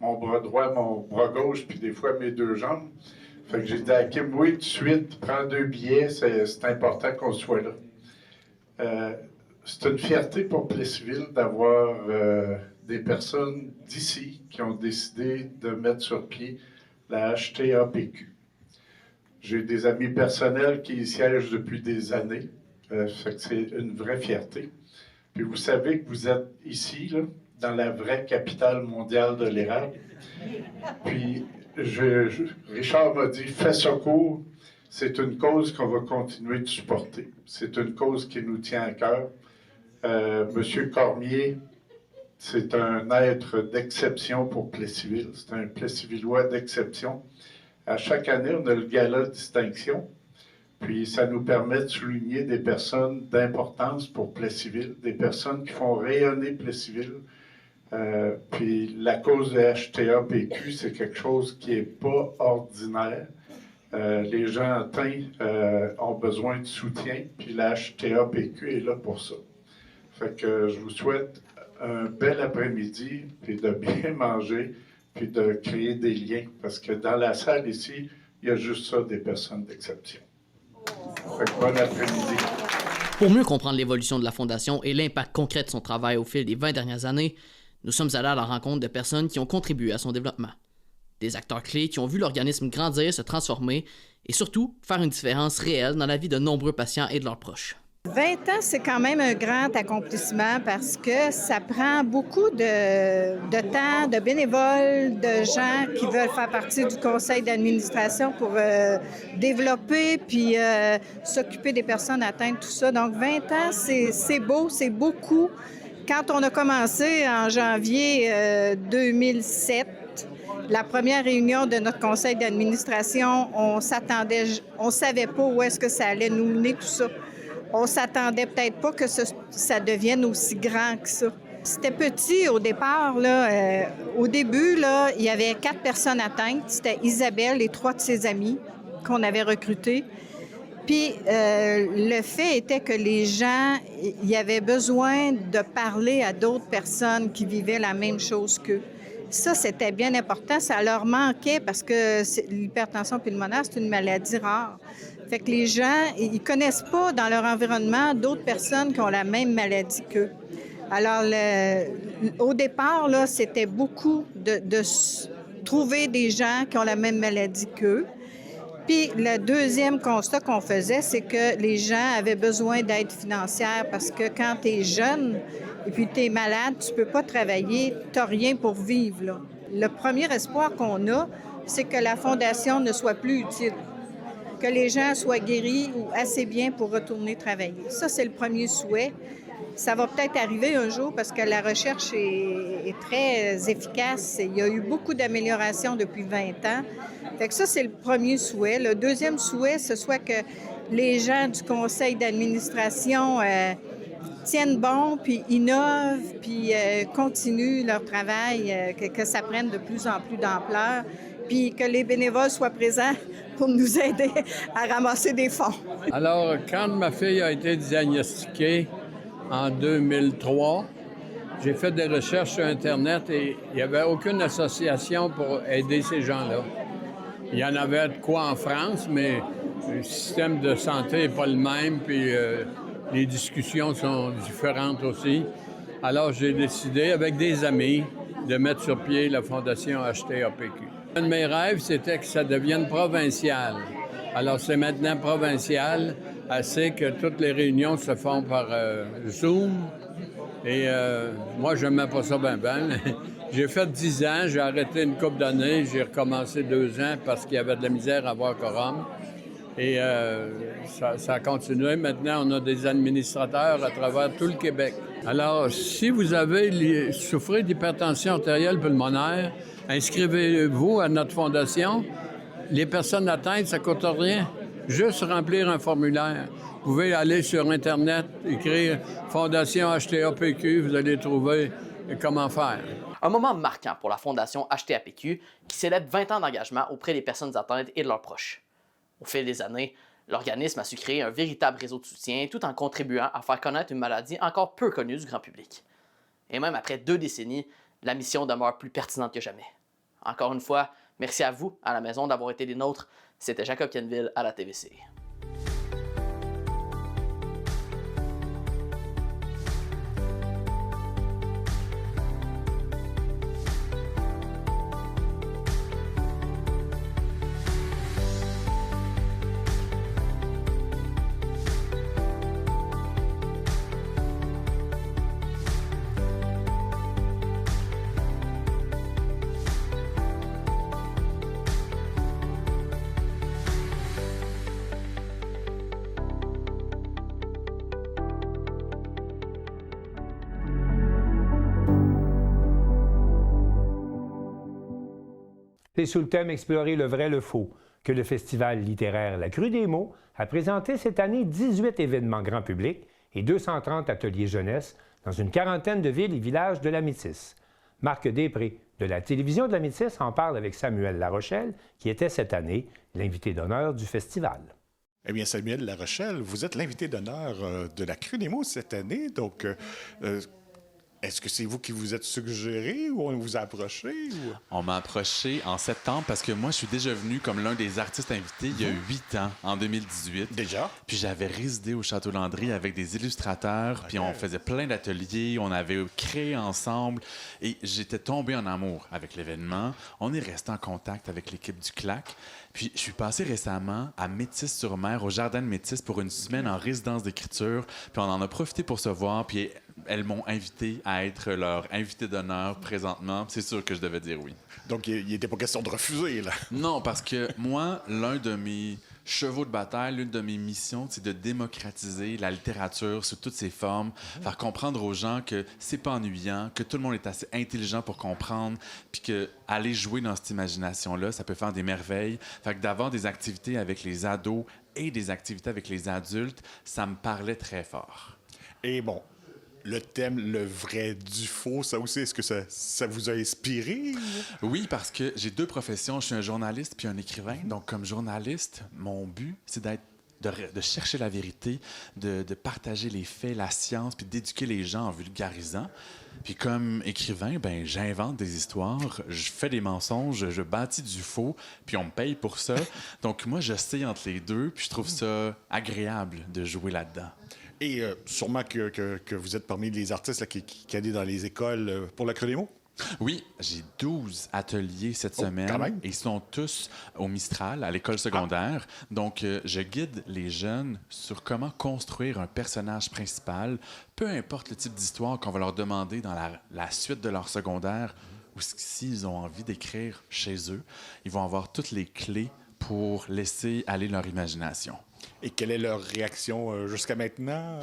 mon bras droit, mon bras gauche, puis des fois mes deux jambes. Fait que j'ai dit à Kim, oui, tout de suite, prends 2 billets, c'est important qu'on soit là. C'est une fierté pour Plessisville d'avoir des personnes d'ici qui ont décidé de mettre sur pied la HTAPQ. J'ai des amis personnels qui y siègent depuis des années. Fait que c'est une vraie fierté. Puis vous savez que vous êtes ici, là, dans la vraie capitale mondiale de l'érable. Puis Richard m'a dit, fais secours, c'est une cause qu'on va continuer de supporter. C'est une cause qui nous tient à cœur. Monsieur Cormier, c'est un être d'exception pour Plessisville. C'est un Plessisvillois d'exception. À chaque année, on a le gala de distinction. Puis ça nous permet de souligner des personnes d'importance pour Plessisville, des personnes qui font rayonner Plessisville. Puis la cause de HTAPQ, c'est quelque chose qui n'est pas ordinaire. Les gens atteints ont besoin de soutien, puis la HTAPQ est là pour ça. Fait que je vous souhaite un bel après-midi, puis de bien manger, puis de créer des liens. Parce que dans la salle ici, il y a juste ça, des personnes d'exception. Fait que bon après-midi. Pour mieux comprendre l'évolution de la Fondation et l'impact concret de son travail au fil des 20 dernières années, nous sommes allés à la rencontre de personnes qui ont contribué à son développement. Des acteurs clés qui ont vu l'organisme grandir, se transformer et surtout faire une différence réelle dans la vie de nombreux patients et de leurs proches. 20 ans, c'est quand même un grand accomplissement parce que ça prend beaucoup de temps, de bénévoles, de gens qui veulent faire partie du conseil d'administration pour développer puis s'occuper des personnes atteintes, tout ça. Donc 20 ans, c'est beau, c'est beaucoup. Quand on a commencé en janvier 2007, la première réunion de notre conseil d'administration, on savait pas où est-ce que ça allait nous mener, tout ça. On s'attendait peut-être pas que ça devienne aussi grand que ça. C'était petit au départ, là. Au début, là, il y avait 4 personnes atteintes. C'était Isabelle et 3 de ses amis qu'on avait recrutés. Puis le fait était que les gens, il y avait besoin de parler à d'autres personnes qui vivaient la même chose qu'eux. Ça, c'était bien important. Ça leur manquait parce que l'hypertension pulmonaire, c'est une maladie rare. Fait que les gens, ils connaissent pas dans leur environnement d'autres personnes qui ont la même maladie qu'eux. Alors, au départ, là, c'était beaucoup de trouver des gens qui ont la même maladie qu'eux. Puis, le deuxième constat qu'on faisait, c'est que les gens avaient besoin d'aide financière parce que quand tu es jeune et puis tu es malade, tu peux pas travailler, tu n'as rien pour vivre, là. Le premier espoir qu'on a, c'est que la Fondation ne soit plus utile, que les gens soient guéris ou assez bien pour retourner travailler. Ça, c'est le premier souhait. Ça va peut-être arriver un jour parce que la recherche est très efficace. Il y a eu beaucoup d'améliorations depuis 20 ans. Fait que ça, c'est le premier souhait. Le deuxième souhait, ce soit que les gens du conseil d'administration tiennent bon, puis innovent, puis continuent leur travail, que ça prenne de plus en plus d'ampleur, puis que les bénévoles soient présents pour nous aider à ramasser des fonds. Alors, quand ma fille a été diagnostiquée, en 2003. J'ai fait des recherches sur Internet et il n'y avait aucune association pour aider ces gens-là. Il y en avait de quoi en France, mais le système de santé n'est pas le même, puis les discussions sont différentes aussi. Alors, j'ai décidé, avec des amis, de mettre sur pied la Fondation HTAPQ. Un de mes rêves, c'était que ça devienne provincial. Alors, c'est maintenant provincial, assez que toutes les réunions se font par Zoom. Et moi, je n'aimais pas ça bien. J'ai fait 10 ans, j'ai arrêté une couple d'années, j'ai recommencé 2 ans parce qu'il y avait de la misère à avoir quorum. Et ça a continué. Maintenant, on a des administrateurs à travers tout le Québec. Alors, si vous souffrez d'hypertension artérielle pulmonaire, inscrivez-vous à notre fondation. Les personnes atteintes, ça ne coûte rien. Juste remplir un formulaire. Vous pouvez aller sur Internet, écrire Fondation HTAPQ, vous allez trouver comment faire. Un moment marquant pour la Fondation HTAPQ qui célèbre 20 ans d'engagement auprès des personnes atteintes et de leurs proches. Au fil des années, l'organisme a su créer un véritable réseau de soutien tout en contribuant à faire connaître une maladie encore peu connue du grand public. Et même après 2 décennies, la mission demeure plus pertinente que jamais. Encore une fois, merci à vous, à la maison, d'avoir été des nôtres. C'était Jacob Kenville à la TVC. C'est sous le thème « Explorer le vrai, le faux » que le festival littéraire La Crue des mots a présenté cette année 18 événements grand public et 230 ateliers jeunesse dans une quarantaine de villes et villages de la Métisse. Marc Després de la télévision de la Métisse en parle avec Samuel Larochelle, qui était cette année l'invité d'honneur du festival. Eh bien, Samuel Larochelle, vous êtes l'invité d'honneur de La Crue des mots cette année, donc... Est-ce que c'est vous qui vous êtes suggéré ou on vous a approché? Ou... On m'a approché en septembre parce que moi, je suis déjà venu comme l'un des artistes invités il y a 8 ans, en 2018. Déjà? Puis j'avais résidé au Château Landry avec des illustrateurs, puis on faisait plein d'ateliers, on avait créé ensemble et j'étais tombé en amour avec l'événement. On est resté en contact avec l'équipe du CLAC. Puis je suis passé récemment à Métis-sur-Mer, au Jardin de Métis, pour une semaine en résidence d'écriture. Puis on en a profité pour se voir, puis elles m'ont invité à être leur invité d'honneur présentement. C'est sûr que je devais dire oui. Donc, il n'était pas question de refuser, là? Non, parce que moi, l'un de mes chevaux de bataille, l'une de mes missions, c'est de démocratiser la littérature sous toutes ses formes, faire comprendre aux gens que c'est pas ennuyant, que tout le monde est assez intelligent pour comprendre, puis que aller jouer dans cette imagination-là, ça peut faire des merveilles. Fait que d'avoir des activités avec les ados et des activités avec les adultes, ça me parlait très fort. Et bon, le thème, le vrai du faux, ça aussi, est-ce que ça vous a inspiré? Oui, parce que j'ai 2 professions. Je suis un journaliste puis un écrivain. Donc, comme journaliste, mon but, c'est de chercher la vérité, de partager les faits, la science, puis d'éduquer les gens en vulgarisant. Puis comme écrivain, ben j'invente des histoires, je fais des mensonges, je bâtis du faux, puis on me paye pour ça. Donc moi, je sais entre les deux, puis je trouve ça agréable de jouer là-dedans. Et sûrement que vous êtes parmi les artistes là, qui allaient dans les écoles pour La Crue des mots? Oui, j'ai 12 ateliers cette semaine et ils sont tous au Mistral, à l'école secondaire. Donc, je guide les jeunes sur comment construire un personnage principal, peu importe le type d'histoire qu'on va leur demander dans la suite de leur secondaire ou s'ils ont envie d'écrire chez eux. Ils vont avoir toutes les clés pour laisser aller leur imagination. Et quelle est leur réaction jusqu'à maintenant?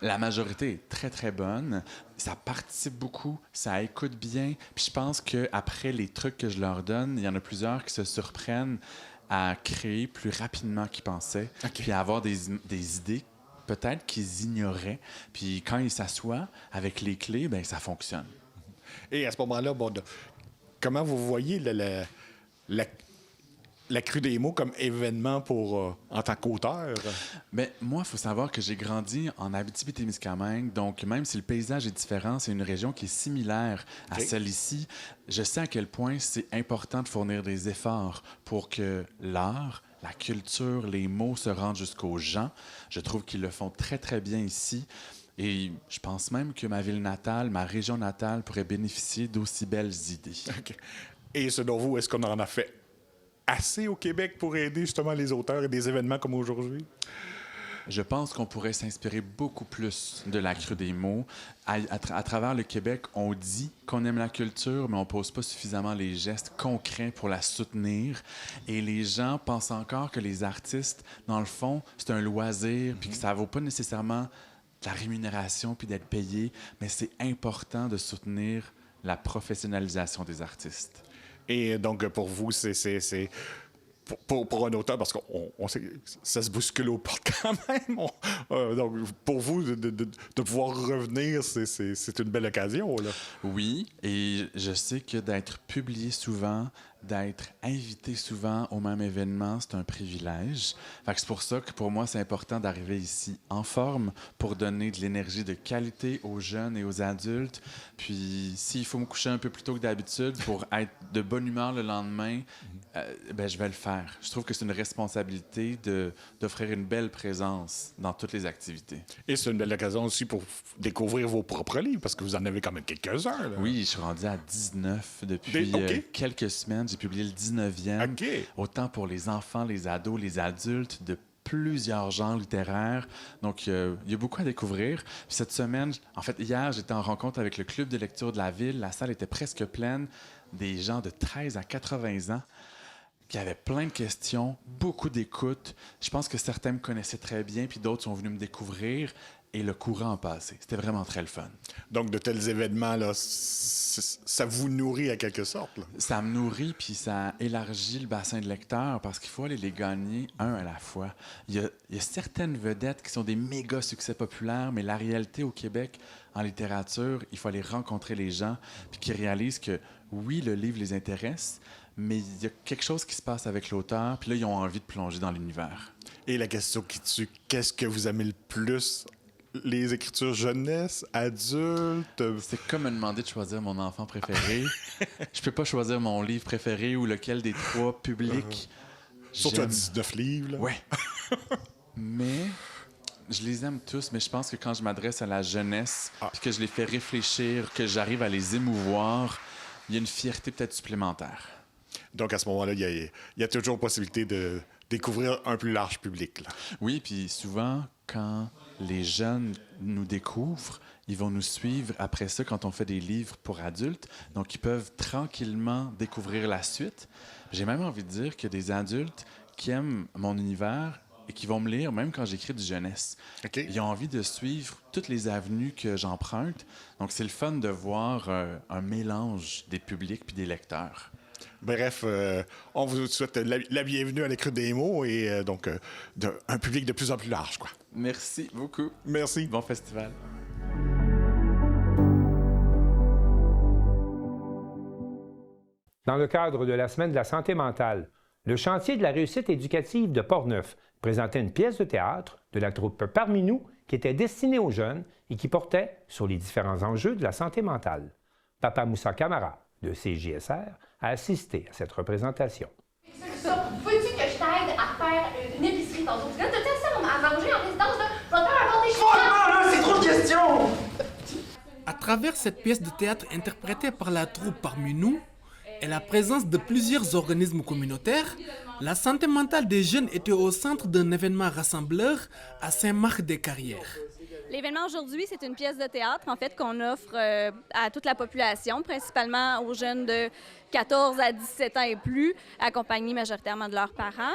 La majorité est très, très bonne. Ça participe beaucoup, ça écoute bien. Puis je pense qu'après les trucs que je leur donne, il y en a plusieurs qui se surprennent à créer plus rapidement qu'ils pensaient, puis à avoir des idées peut-être qu'ils ignoraient. Puis quand ils s'assoient avec les clés, bien, ça fonctionne. Et à ce moment-là, bon, comment vous voyez la Crue des mots comme événement pour en tant qu'auteur? Bien, moi, il faut savoir que j'ai grandi en Abitibi-Témiscamingue, donc même si le paysage est différent, c'est une région qui est similaire à celle ici. Je sais à quel point c'est important de fournir des efforts pour que l'art, la culture, les mots se rendent jusqu'aux gens. Je trouve qu'ils le font très, très bien ici. Et je pense même que ma ville natale, ma région natale pourrait bénéficier d'aussi belles idées. OK. Et selon vous, est-ce qu'on en a fait assez au Québec pour aider justement les auteurs et des événements comme aujourd'hui? Je pense qu'on pourrait s'inspirer beaucoup plus de la Crue des mots. À travers le Québec, on dit qu'on aime la culture, mais on ne pose pas suffisamment les gestes concrets pour la soutenir. Et les gens pensent encore que les artistes, dans le fond, c'est un loisir, puis que ça ne vaut pas nécessairement de la rémunération puis d'être payé, mais c'est important de soutenir la professionnalisation des artistes. Et donc, pour vous, c'est pour un auteur, parce qu'on sait que ça se bouscule aux portes quand même. Donc, pour vous, de pouvoir revenir, c'est une belle occasion, là. Oui, et je sais que d'être publié souvent, d'être invité souvent au même événement, c'est un privilège. Fait que c'est pour ça que pour moi, c'est important d'arriver ici en forme pour donner de l'énergie de qualité aux jeunes et aux adultes. Puis, s'il faut me coucher un peu plus tôt que d'habitude pour être de bonne humeur le lendemain, ben, je vais le faire. Je trouve que c'est une responsabilité d'offrir une belle présence dans toutes les activités. Et c'est une belle occasion aussi pour découvrir vos propres livres, parce que vous en avez quand même quelques-uns, là. Oui, je suis rendu à 19 depuis quelques semaines. J'ai publié le 19e. OK. Autant pour les enfants, les ados, les adultes, de plusieurs genres littéraires. Donc, il y a beaucoup à découvrir. Puis cette semaine, en fait, hier, j'étais en rencontre avec le club de lecture de la ville. La salle était presque pleine. Des gens de 13 à 80 ans qui avaient plein de questions, beaucoup d'écoute. Je pense que certains me connaissaient très bien, puis d'autres sont venus me découvrir. Et le courant a passé. C'était vraiment très le fun. Donc, de tels événements-là, ça vous nourrit à quelque sorte, là? Ça me nourrit, puis ça élargit le bassin de lecteurs parce qu'il faut aller les gagner un à la fois. Il y a certaines vedettes qui sont des méga succès populaires, mais la réalité au Québec, en littérature, il faut aller rencontrer les gens puis qui réalisent que, oui, le livre les intéresse, mais il y a quelque chose qui se passe avec l'auteur, puis là, ils ont envie de plonger dans l'univers. Et la question qui tue, qu'est-ce que vous aimez le plus? Les écritures jeunesse, adultes? C'est comme me demander de choisir mon enfant préféré. Je peux pas choisir mon livre préféré ou lequel des trois publics. Surtout à 19 livres, là. Oui. Mais je les aime tous, mais je pense que quand je m'adresse à la jeunesse, puis que je les fais réfléchir, que j'arrive à les émouvoir, il y a une fierté peut-être supplémentaire. Donc, à ce moment-là, il y a toujours possibilité de découvrir un plus large public, là. Oui, puis souvent, quand les jeunes nous découvrent, ils vont nous suivre après ça quand on fait des livres pour adultes. Donc, ils peuvent tranquillement découvrir la suite. J'ai même envie de dire qu'il y a des adultes qui aiment mon univers et qui vont me lire même quand j'écris du jeunesse. Okay. Ils ont envie de suivre toutes les avenues que j'emprunte. Donc, c'est le fun de voir un mélange des publics puis des lecteurs. Bref, on vous souhaite la bienvenue à la Crue des mots et donc un public de plus en plus large, quoi. Merci beaucoup. Merci. Bon festival. Dans le cadre de la Semaine de la santé mentale, le chantier de la réussite éducative de Portneuf présentait une pièce de théâtre de la troupe Parmi nous qui était destinée aux jeunes et qui portait sur les différents enjeux de la santé mentale. Papa Moussa Camara, de CJSR, a assisté à cette représentation. Veux-tu que je t'aide à faire une épicerie tantôt? T'as ça à manger en résidence, là? Je vais te faire un bon déjeuner! C'est trop de questions! À travers cette pièce de théâtre interprétée par la troupe Parmi nous et la présence de plusieurs organismes communautaires, la santé mentale des jeunes était au centre d'un événement rassembleur à Saint-Marc-des-Carrières. L'événement aujourd'hui, c'est une pièce de théâtre, en fait, qu'on offre à toute la population, principalement aux jeunes de 14 à 17 ans et plus, accompagnés majoritairement de leurs parents.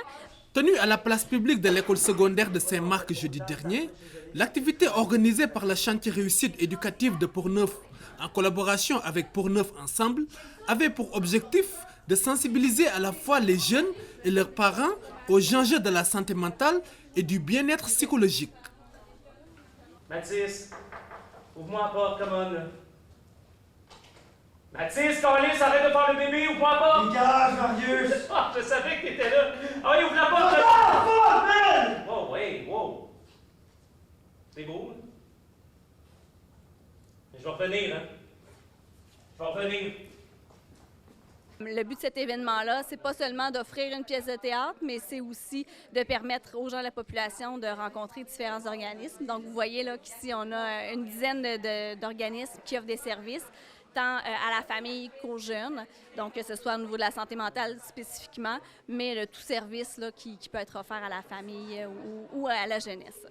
Tenue à la place publique de l'école secondaire de Saint-Marc jeudi dernier, l'activité organisée par la chantier réussite éducative de Portneuf, en collaboration avec Portneuf Ensemble, avait pour objectif de sensibiliser à la fois les jeunes et leurs parents aux enjeux de la santé mentale et du bien-être psychologique. Mathis, ouvre-moi la porte, come on, là. Mathis, Calis, arrête de faire le bébé, ouvre la porte! Dégage, Marius! Ah, je savais que t'étais là! Ah oui, ouvre la porte! Wow, hey, wow! C'est beau, hein? Mais je vais revenir, hein? Je vais revenir. Le but de cet événement-là, c'est pas seulement d'offrir une pièce de théâtre, mais c'est aussi de permettre aux gens de la population de rencontrer différents organismes. Donc, vous voyez là qu'ici, on a une dizaine d'organismes qui offrent des services, tant à la famille qu'aux jeunes, donc que ce soit au niveau de la santé mentale spécifiquement, mais le tout service là, qui peut être offert à la famille ou à la jeunesse.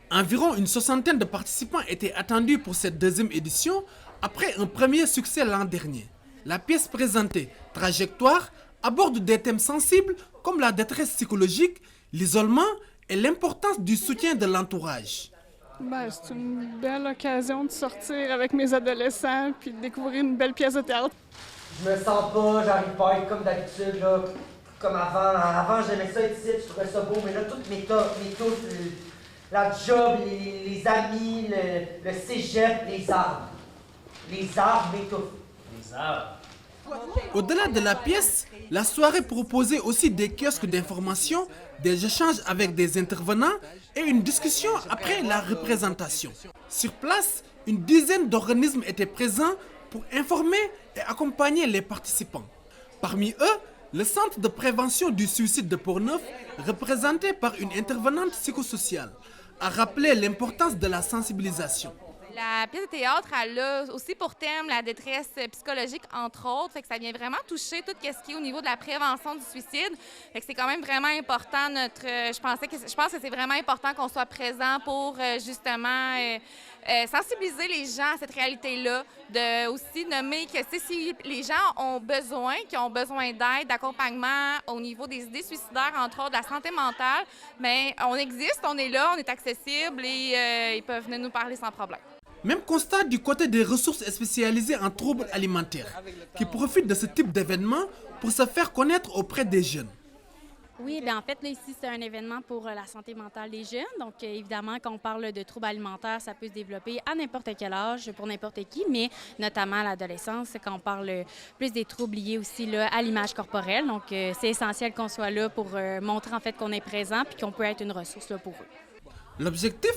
Environ une soixantaine de participants étaient attendus pour cette deuxième édition après un premier succès l'an dernier. La pièce présentée, Trajectoire, aborde des thèmes sensibles comme la détresse psychologique, l'isolement et l'importance du soutien de l'entourage. C'est une belle occasion de sortir avec mes adolescents puis de découvrir une belle pièce de théâtre. Je me sens pas, j'arrive pas à être comme d'habitude, là, comme avant. Avant, j'aimais ça être ici, je trouvais ça beau, mais là, toutes mes touches, la job, les amis, le cégep, les arbres. Les arbres m'étouffent. Les arbres. Au-delà de la pièce, la soirée proposait aussi des kiosques d'information, des échanges avec des intervenants et une discussion après la représentation. Sur place, une dizaine d'organismes étaient présents pour informer et accompagner les participants. Parmi eux, le Centre de prévention du suicide de Portneuf, représenté par une intervenante psychosociale, a rappelé l'importance de la sensibilisation. La pièce de théâtre, elle a aussi pour thème la détresse psychologique, entre autres. Fait que ça vient vraiment toucher tout ce qui est au niveau de la prévention du suicide. Fait que c'est quand même vraiment important. Je pense que c'est vraiment important qu'on soit présent pour justement sensibiliser les gens à cette réalité-là. De aussi nommer que si les gens qui ont besoin d'aide, d'accompagnement au niveau des idées suicidaires, entre autres de la santé mentale, mais on existe, on est là, on est accessible et ils peuvent venir nous parler sans problème. Même constat du côté des ressources spécialisées en troubles alimentaires, qui profitent de ce type d'événement pour se faire connaître auprès des jeunes. Oui, bien en fait, là, ici, c'est un événement pour la santé mentale des jeunes. Donc, évidemment, quand on parle de troubles alimentaires, ça peut se développer à n'importe quel âge, pour n'importe qui, mais notamment à l'adolescence, quand on parle plus des troubles liés aussi là, à l'image corporelle. Donc, c'est essentiel qu'on soit là pour montrer en fait qu'on est présent puis qu'on peut être une ressource là, pour eux. L'objectif,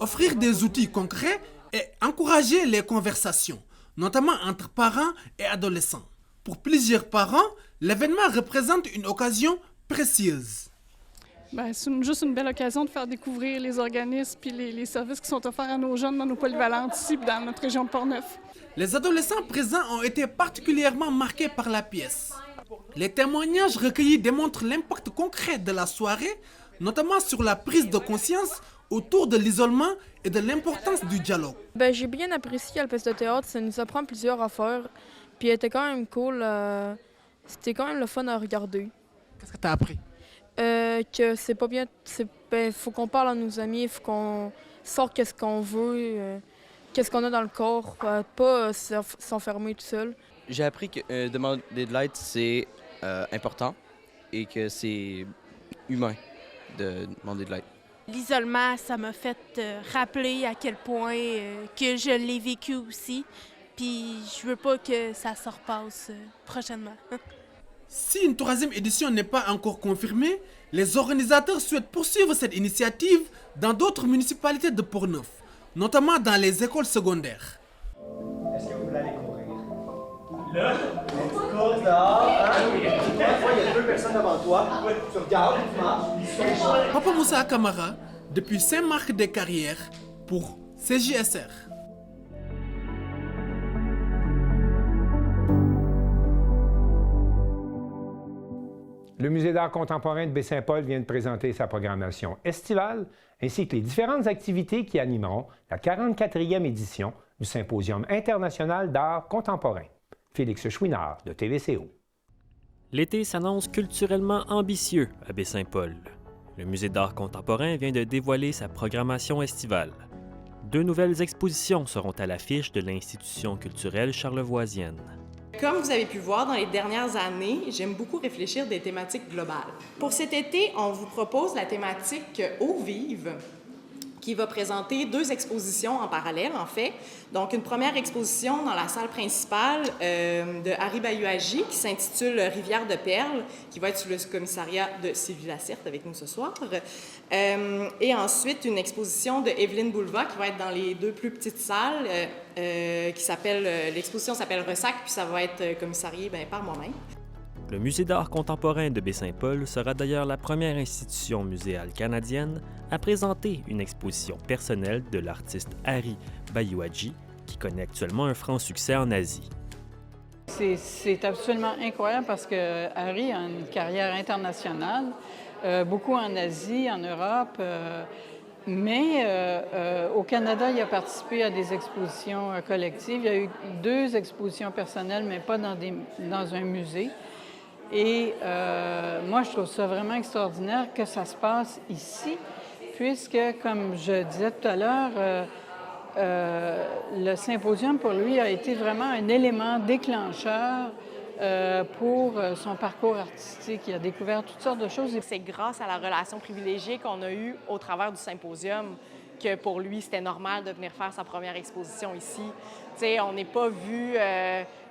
offrir des outils concrets et encourager les conversations, notamment entre parents et adolescents. Pour plusieurs parents, l'événement représente une occasion précieuse. C'est juste une belle occasion de faire découvrir les organismes et les services qui sont offerts à nos jeunes dans nos polyvalentes ici dans notre région de Portneuf. Les adolescents présents ont été particulièrement marqués par la pièce. Les témoignages recueillis démontrent l'impact concret de la soirée, notamment sur la prise de conscience autour de l'isolement et de l'importance du dialogue. J'ai bien apprécié la pièce de théâtre, ça nous apprend plusieurs affaires, puis elle était quand même cool, c'était quand même le fun à regarder. Qu'est-ce que tu as appris? Que c'est pas bien, faut qu'on parle à nos amis, faut qu'on sorte qu'est-ce qu'on veut, qu'est-ce qu'on a dans le corps, pas s'enfermer tout seul. J'ai appris que demander de l'aide, c'est important et que c'est humain de demander de l'aide. L'isolement, ça m'a fait rappeler à quel point que je l'ai vécu aussi. Puis je veux pas que ça se repasse prochainement. Si une troisième édition n'est pas encore confirmée, les organisateurs souhaitent poursuivre cette initiative dans d'autres municipalités de Portneuf, notamment dans les écoles secondaires. Est-ce que vous voulez aller courir? Là? Tu cours dehors, hein? Il y a deux personnes devant toi. Tu regardes, tu marches. Papa Moussa Kamara, depuis Saint-Marc-des-Carrières, pour CJSR. Le Musée d'art contemporain de Baie-Saint-Paul vient de présenter sa programmation estivale ainsi que les différentes activités qui animeront la 44e édition du Symposium international d'art contemporain. Félix Chouinard de TVCO. L'été s'annonce culturellement ambitieux à Baie-Saint-Paul. Le Musée d'art contemporain vient de dévoiler sa programmation estivale. 2 nouvelles expositions seront à l'affiche de l'institution culturelle charlevoisienne. Comme vous avez pu voir dans les dernières années, j'aime beaucoup réfléchir des thématiques globales. Pour cet été, on vous propose la thématique Eau vive, qui va présenter 2 expositions en parallèle, en fait. Donc, une première exposition dans la salle principale de Harry Bayouagi qui s'intitule « Rivière de Perles », qui va être sous le commissariat de Sylvie Lacerte avec nous ce soir. Et ensuite, une exposition de Evelyne Boulva qui va être dans les 2 plus petites salles, qui s'appelle, l'exposition s'appelle « Ressac », puis ça va être commissarié par moi-même. Le Musée d'art contemporain de Baie-Saint-Paul sera d'ailleurs la première institution muséale canadienne à présenter une exposition personnelle de l'artiste Harry Bayouagi, qui connaît actuellement un franc succès en Asie. C'est absolument incroyable parce que Harry a une carrière internationale, beaucoup en Asie, en Europe, mais au Canada, il a participé à des expositions collectives. Il y a eu 2 expositions personnelles, mais pas dans un musée. Et moi, je trouve ça vraiment extraordinaire que ça se passe ici, puisque, comme je disais tout à l'heure, le symposium, pour lui, a été vraiment un élément déclencheur pour son parcours artistique. Il a découvert toutes sortes de choses. C'est grâce à la relation privilégiée qu'on a eue au travers du symposium que pour lui, c'était normal de venir faire sa première exposition ici. T'sais, on n'est pas vu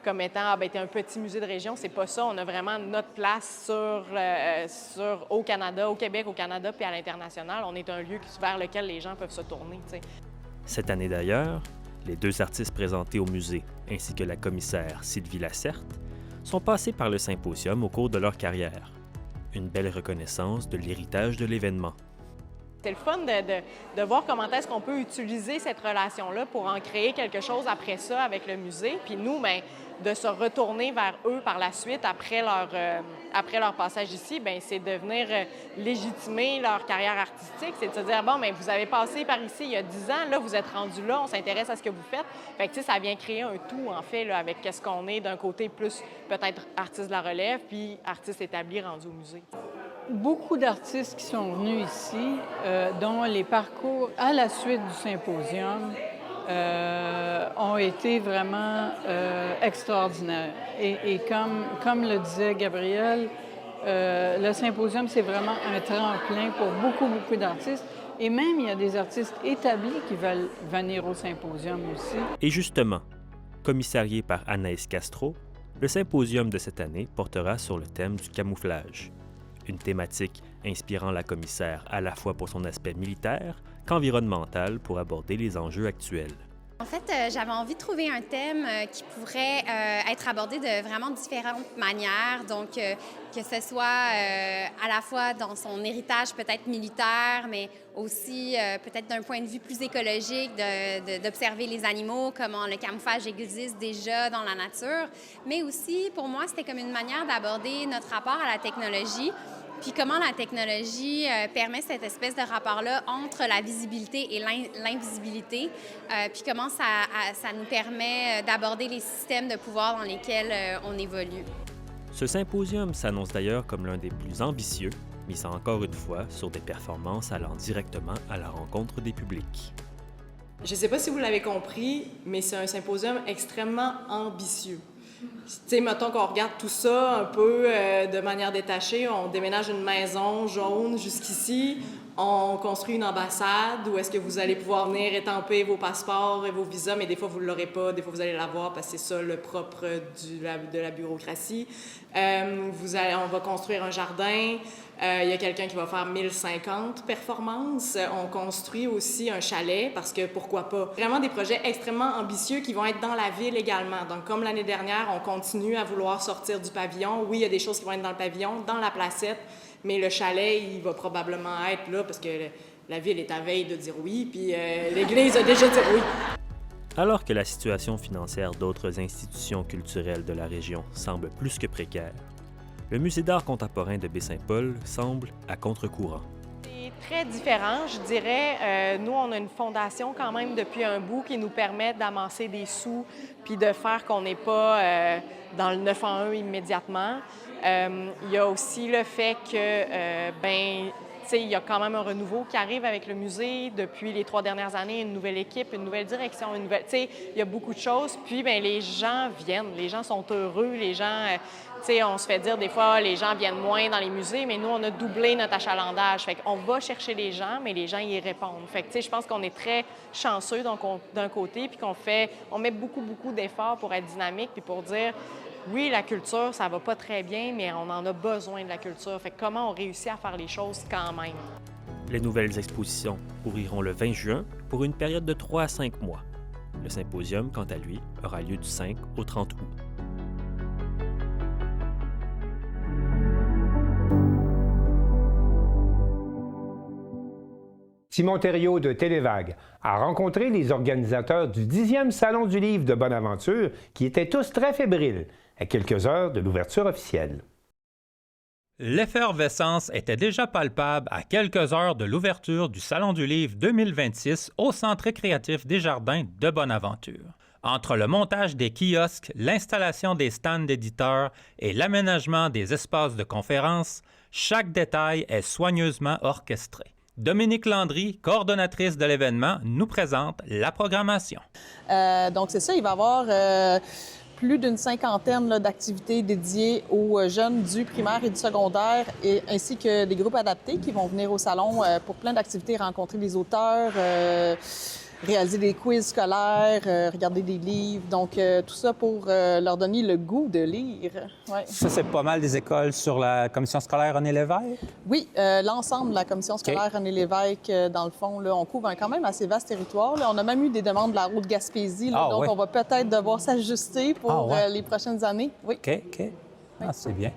comme étant t'es un petit musée de région, c'est pas ça. On a vraiment notre place au Canada, au Québec, au Canada, puis à l'international. On est un lieu vers lequel les gens peuvent se tourner. T'sais. Cette année d'ailleurs, les 2 artistes présentés au musée, ainsi que la commissaire Sylvie Lacerte, sont passés par le symposium au cours de leur carrière. Une belle reconnaissance de l'héritage de l'événement. C'est le fun de voir comment est-ce qu'on peut utiliser cette relation-là pour en créer quelque chose après ça avec le musée. Puis nous, bien, de se retourner vers eux par la suite après leur passage ici, bien, c'est de venir légitimer leur carrière artistique. C'est de se dire, bon, bien, vous avez passé par ici il y a 10 ans, là, vous êtes rendu là, on s'intéresse à ce que vous faites. Fait que, tu sais, ça vient créer un tout, en fait, là, avec qu'est-ce qu'on est d'un côté plus peut-être artiste de la relève, puis artiste établi rendu au musée. Beaucoup d'artistes qui sont venus ici, dont les parcours à la suite du symposium ont été vraiment extraordinaires. Et comme le disait Gabriel, le symposium, c'est vraiment un tremplin pour beaucoup d'artistes. Et même, il y a des artistes établis qui veulent venir au symposium aussi. Et justement, commissarié par Anaïs Castro, le symposium de cette année portera sur le thème du camouflage. Une thématique inspirant la commissaire à la fois pour son aspect militaire qu'environnemental pour aborder les enjeux actuels. En fait, j'avais envie de trouver un thème qui pourrait être abordé de vraiment différentes manières. Donc, que ce soit à la fois dans son héritage peut-être militaire, mais aussi peut-être d'un point de vue plus écologique, d'observer les animaux, comment le camouflage existe déjà dans la nature. Mais aussi, pour moi, c'était comme une manière d'aborder notre rapport à la technologie. Puis comment la technologie permet cette espèce de rapport-là entre la visibilité et l'invisibilité, puis comment ça nous permet d'aborder les systèmes de pouvoir dans lesquels on évolue. Ce symposium s'annonce d'ailleurs comme l'un des plus ambitieux, misant encore une fois sur des performances allant directement à la rencontre des publics. Je ne sais pas si vous l'avez compris, mais c'est un symposium extrêmement ambitieux. Tu sais, mettons qu'on regarde tout ça un peu de manière détachée. On déménage une maison jaune jusqu'ici. On construit une ambassade où est-ce que vous allez pouvoir venir étamper vos passeports et vos visas, mais des fois, vous ne l'aurez pas. Des fois, vous allez l'avoir parce que c'est ça le propre de la bureaucratie. On va construire un jardin. Il y a quelqu'un qui va faire 1050 performances. On construit aussi un chalet parce que pourquoi pas. Vraiment des projets extrêmement ambitieux qui vont être dans la ville également. Donc, comme l'année dernière, on continue à vouloir sortir du pavillon. Oui, il y a des choses qui vont être dans le pavillon, dans la placette, mais le chalet, il va probablement être là parce que la ville est à veille de dire oui, puis l'Église a déjà dit oui. Alors que la situation financière d'autres institutions culturelles de la région semble plus que précaire, le Musée d'art contemporain de Baie-Saint-Paul semble à contre-courant. C'est très différent, je dirais. Nous, on a une fondation quand même depuis un bout qui nous permet d'amasser des sous puis de faire qu'on n'est pas dans le 9 en 1 immédiatement. Il y a aussi le fait que, il y a quand même un renouveau qui arrive avec le musée. Depuis les 3 dernières années, une nouvelle équipe, une nouvelle direction, il y a beaucoup de choses. Puis, bien, les gens viennent, les gens sont heureux, les gens... on se fait dire des fois, les gens viennent moins dans les musées, mais nous, on a doublé notre achalandage. Fait qu'on va chercher les gens, mais les gens y répondent. Fait que, je pense qu'on est très chanceux d'un côté, puis on met beaucoup, beaucoup d'efforts pour être dynamique, puis pour dire, oui, la culture, ça va pas très bien, mais on en a besoin de la culture. Fait que comment on réussit à faire les choses quand même? Les nouvelles expositions ouvriront le 20 juin pour une période de 3 à 5 mois. Le symposium, quant à lui, aura lieu du 5 au 30 août. Simon Thériault de Télévague a rencontré les organisateurs du 10e Salon du Livre de Bonaventure qui étaient tous très fébriles, à quelques heures de l'ouverture officielle. L'effervescence était déjà palpable à quelques heures de l'ouverture du Salon du Livre 2026 au Centre récréatif des Jardins de Bonaventure. Entre le montage des kiosques, l'installation des stands d'éditeurs et l'aménagement des espaces de conférence, chaque détail est soigneusement orchestré. Dominique Landry, coordonnatrice de l'événement, nous présente la programmation. Donc c'est ça, il va y avoir plus d'une cinquantaine d'activités dédiées aux jeunes du primaire et du secondaire, ainsi que des groupes adaptés qui vont venir au salon pour plein d'activités, rencontrer des auteurs, réaliser des quiz scolaires, regarder des livres. Donc, tout ça pour leur donner le goût de lire. Ouais. Ça, c'est pas mal des écoles sur la commission scolaire René Lévesque? Oui, l'ensemble de la commission scolaire René Lévesque, dans le fond, là, on couvre quand même assez vaste territoire. Là, on a même eu des demandes de la Haute-Gaspésie, donc on va peut-être devoir s'ajuster pour les prochaines années. Oui. OK. Ah, c'est bien.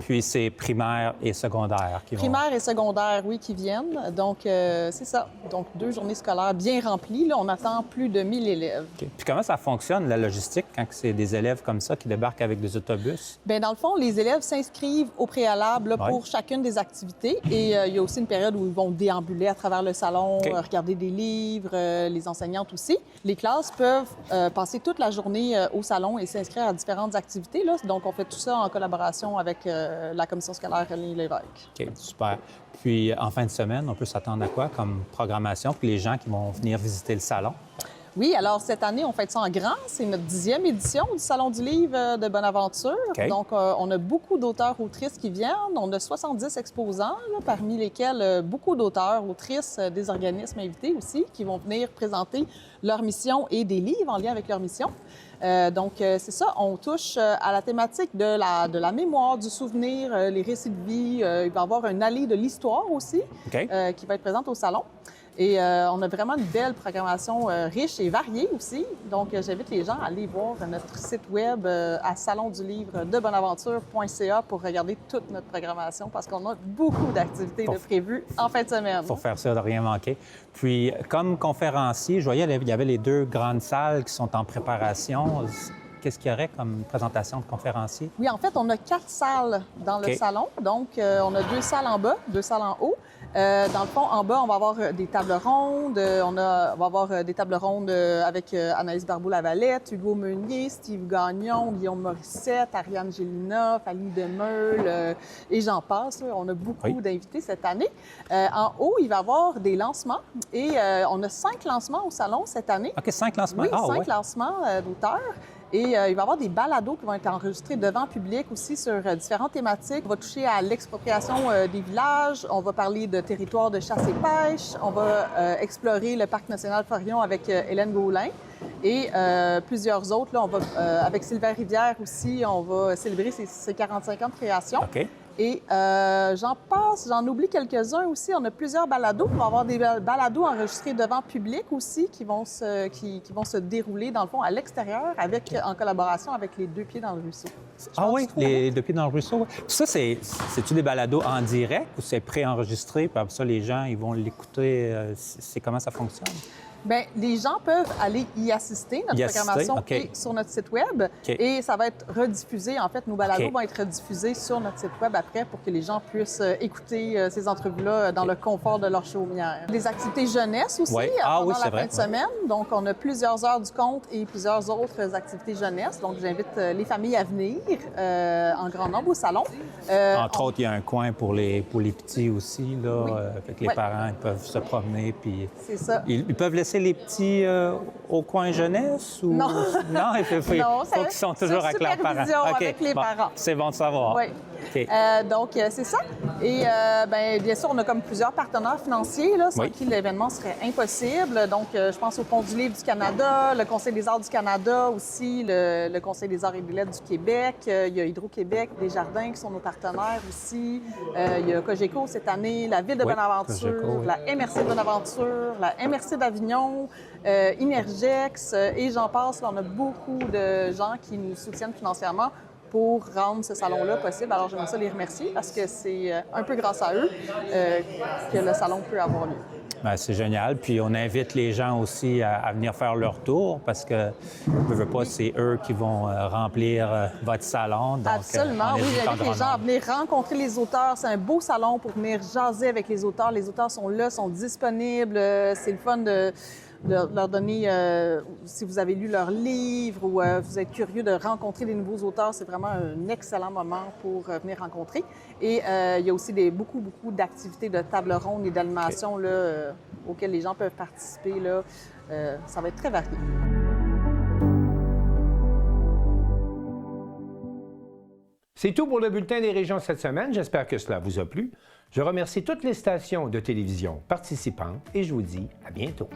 Puis c'est primaire et secondaire qui vont... Primaire et secondaire, oui, qui viennent. Donc, c'est ça. Donc, 2 journées scolaires bien remplies. Là, on attend plus de 1000 élèves. Okay. Puis comment ça fonctionne, la logistique, quand c'est des élèves comme ça qui débarquent avec des autobus? Bien, dans le fond, les élèves s'inscrivent au préalable là, pour chacune des activités. Et il y a aussi une période où ils vont déambuler à travers le salon, regarder des livres, les enseignantes aussi. Les classes peuvent passer toute la journée au salon et s'inscrire à différentes activités. Là. Donc, on fait tout ça en collaboration avec la commission scolaire René Lévesque. OK, super. Puis, en fin de semaine, on peut s'attendre à quoi comme programmation pour les gens qui vont venir visiter le salon? Oui, alors cette année, on fait ça en grand. C'est notre 10e édition du Salon du Livre de Bonaventure. Okay. Donc, on a beaucoup d'auteurs-autrices qui viennent. On a 70 exposants, là, parmi lesquels beaucoup d'auteurs, autrices, des organismes invités aussi, qui vont venir présenter leur mission et des livres en lien avec leur mission. Donc, c'est ça, on touche à la thématique de la mémoire, du souvenir, les récits de vie. Il va y avoir un allée de l'histoire aussi qui va être présente au salon. Et on a vraiment une belle programmation riche et variée aussi. Donc, j'invite les gens à aller voir notre site web à salondulivre-de-bonaventure.ca pour regarder toute notre programmation parce qu'on a beaucoup d'activités de prévues en fin de semaine. Pour faire ça, de rien manquer. Puis, comme conférencier, je voyais il y avait les 2 grandes salles qui sont en préparation. Qu'est-ce qu'il y aurait comme présentation de conférenciers? Oui, en fait, on a 4 salles dans le salon. Donc, on a 2 salles en bas, 2 salles en haut. Dans le fond, en bas, on va avoir des tables rondes. On va avoir des tables rondes avec Anaïs Barbeau-Lavalette, Hugo Meunier, Steve Gagnon, Guillaume Morissette, Ariane Gélina, Fanny Demeule et j'en passe. On a beaucoup d'invités cette année. En haut, il va y avoir des lancements et on a 5 lancements au salon cette année. OK, 5 lancements? Oui, 5 lancements d'auteurs. Et il va y avoir des balados qui vont être enregistrés devant public aussi sur différentes thématiques. On va toucher à l'expropriation des villages, on va parler de territoire de chasse et pêche, on va explorer le Parc national Forillon avec Hélène Gaulin et plusieurs autres. Là, on va, avec Sylvain Rivière aussi, on va célébrer ses 45 ans de création. OK. Et j'en oublie quelques-uns aussi. On a plusieurs balados. On va avoir des balados enregistrés devant public aussi qui vont se dérouler, dans le fond, à l'extérieur en collaboration avec les 2 pieds dans le ruisseau. Les 2 pieds dans le ruisseau. Puis ça, c'est-tu des balados en direct ou c'est préenregistré? Puis après ça, les gens, ils vont l'écouter. C'est comment ça fonctionne? Bien, les gens peuvent aller y assister. Notre programmation est sur notre site Web et ça va être rediffusé. En fait, nos balados vont être rediffusés sur notre site Web après pour que les gens puissent écouter ces entrevues-là dans le confort de leur chaumière. Des activités jeunesse aussi pendant la fin de semaine. Donc, on a plusieurs heures du conte et plusieurs autres activités jeunesse. Donc, j'invite les familles à venir en grand nombre au salon. Entre autres, il y a un coin pour les petits aussi. Là, fait que les parents ils peuvent se promener. Puis c'est ça. Ils peuvent laisser les petits au coin jeunesse? Ou... Non. Non, il faut qu'ils sont toujours avec leurs parents. Avec les parents. C'est bon de savoir. Oui. Donc, c'est ça. Et bien sûr, on a comme plusieurs partenaires financiers là, sans qui l'événement serait impossible. Donc, je pense au Fonds du livre du Canada, le Conseil des arts du Canada aussi, le Conseil des arts et des lettres du Québec. Il y a Hydro-Québec, Desjardins qui sont nos partenaires aussi. Il y a Cogeco cette année, la Ville de Bonaventure, la MRC de Bonaventure, la MRC d'Avignon, Inergex et j'en passe. Là, on a beaucoup de gens qui nous soutiennent financièrement pour rendre ce salon-là possible. Alors, j'aimerais ça les remercier parce que c'est un peu grâce à eux que le salon peut avoir lieu. Bien, c'est génial. Puis on invite les gens aussi à venir faire leur tour parce que, je veux pas, c'est eux qui vont remplir votre salon. Donc, absolument, oui. J'invite les gens à venir rencontrer les auteurs. C'est un beau salon pour venir jaser avec les auteurs. Les auteurs sont là, sont disponibles. C'est le fun de leur donner, si vous avez lu leur livre ou vous êtes curieux de rencontrer des nouveaux auteurs, c'est vraiment un excellent moment pour venir rencontrer. Et il y a aussi beaucoup d'activités de table ronde et d'animation auxquelles les gens peuvent participer. Là. Ça va être très varié. C'est tout pour le Bulletin des régions cette semaine. J'espère que cela vous a plu. Je remercie toutes les stations de télévision participantes et je vous dis à bientôt.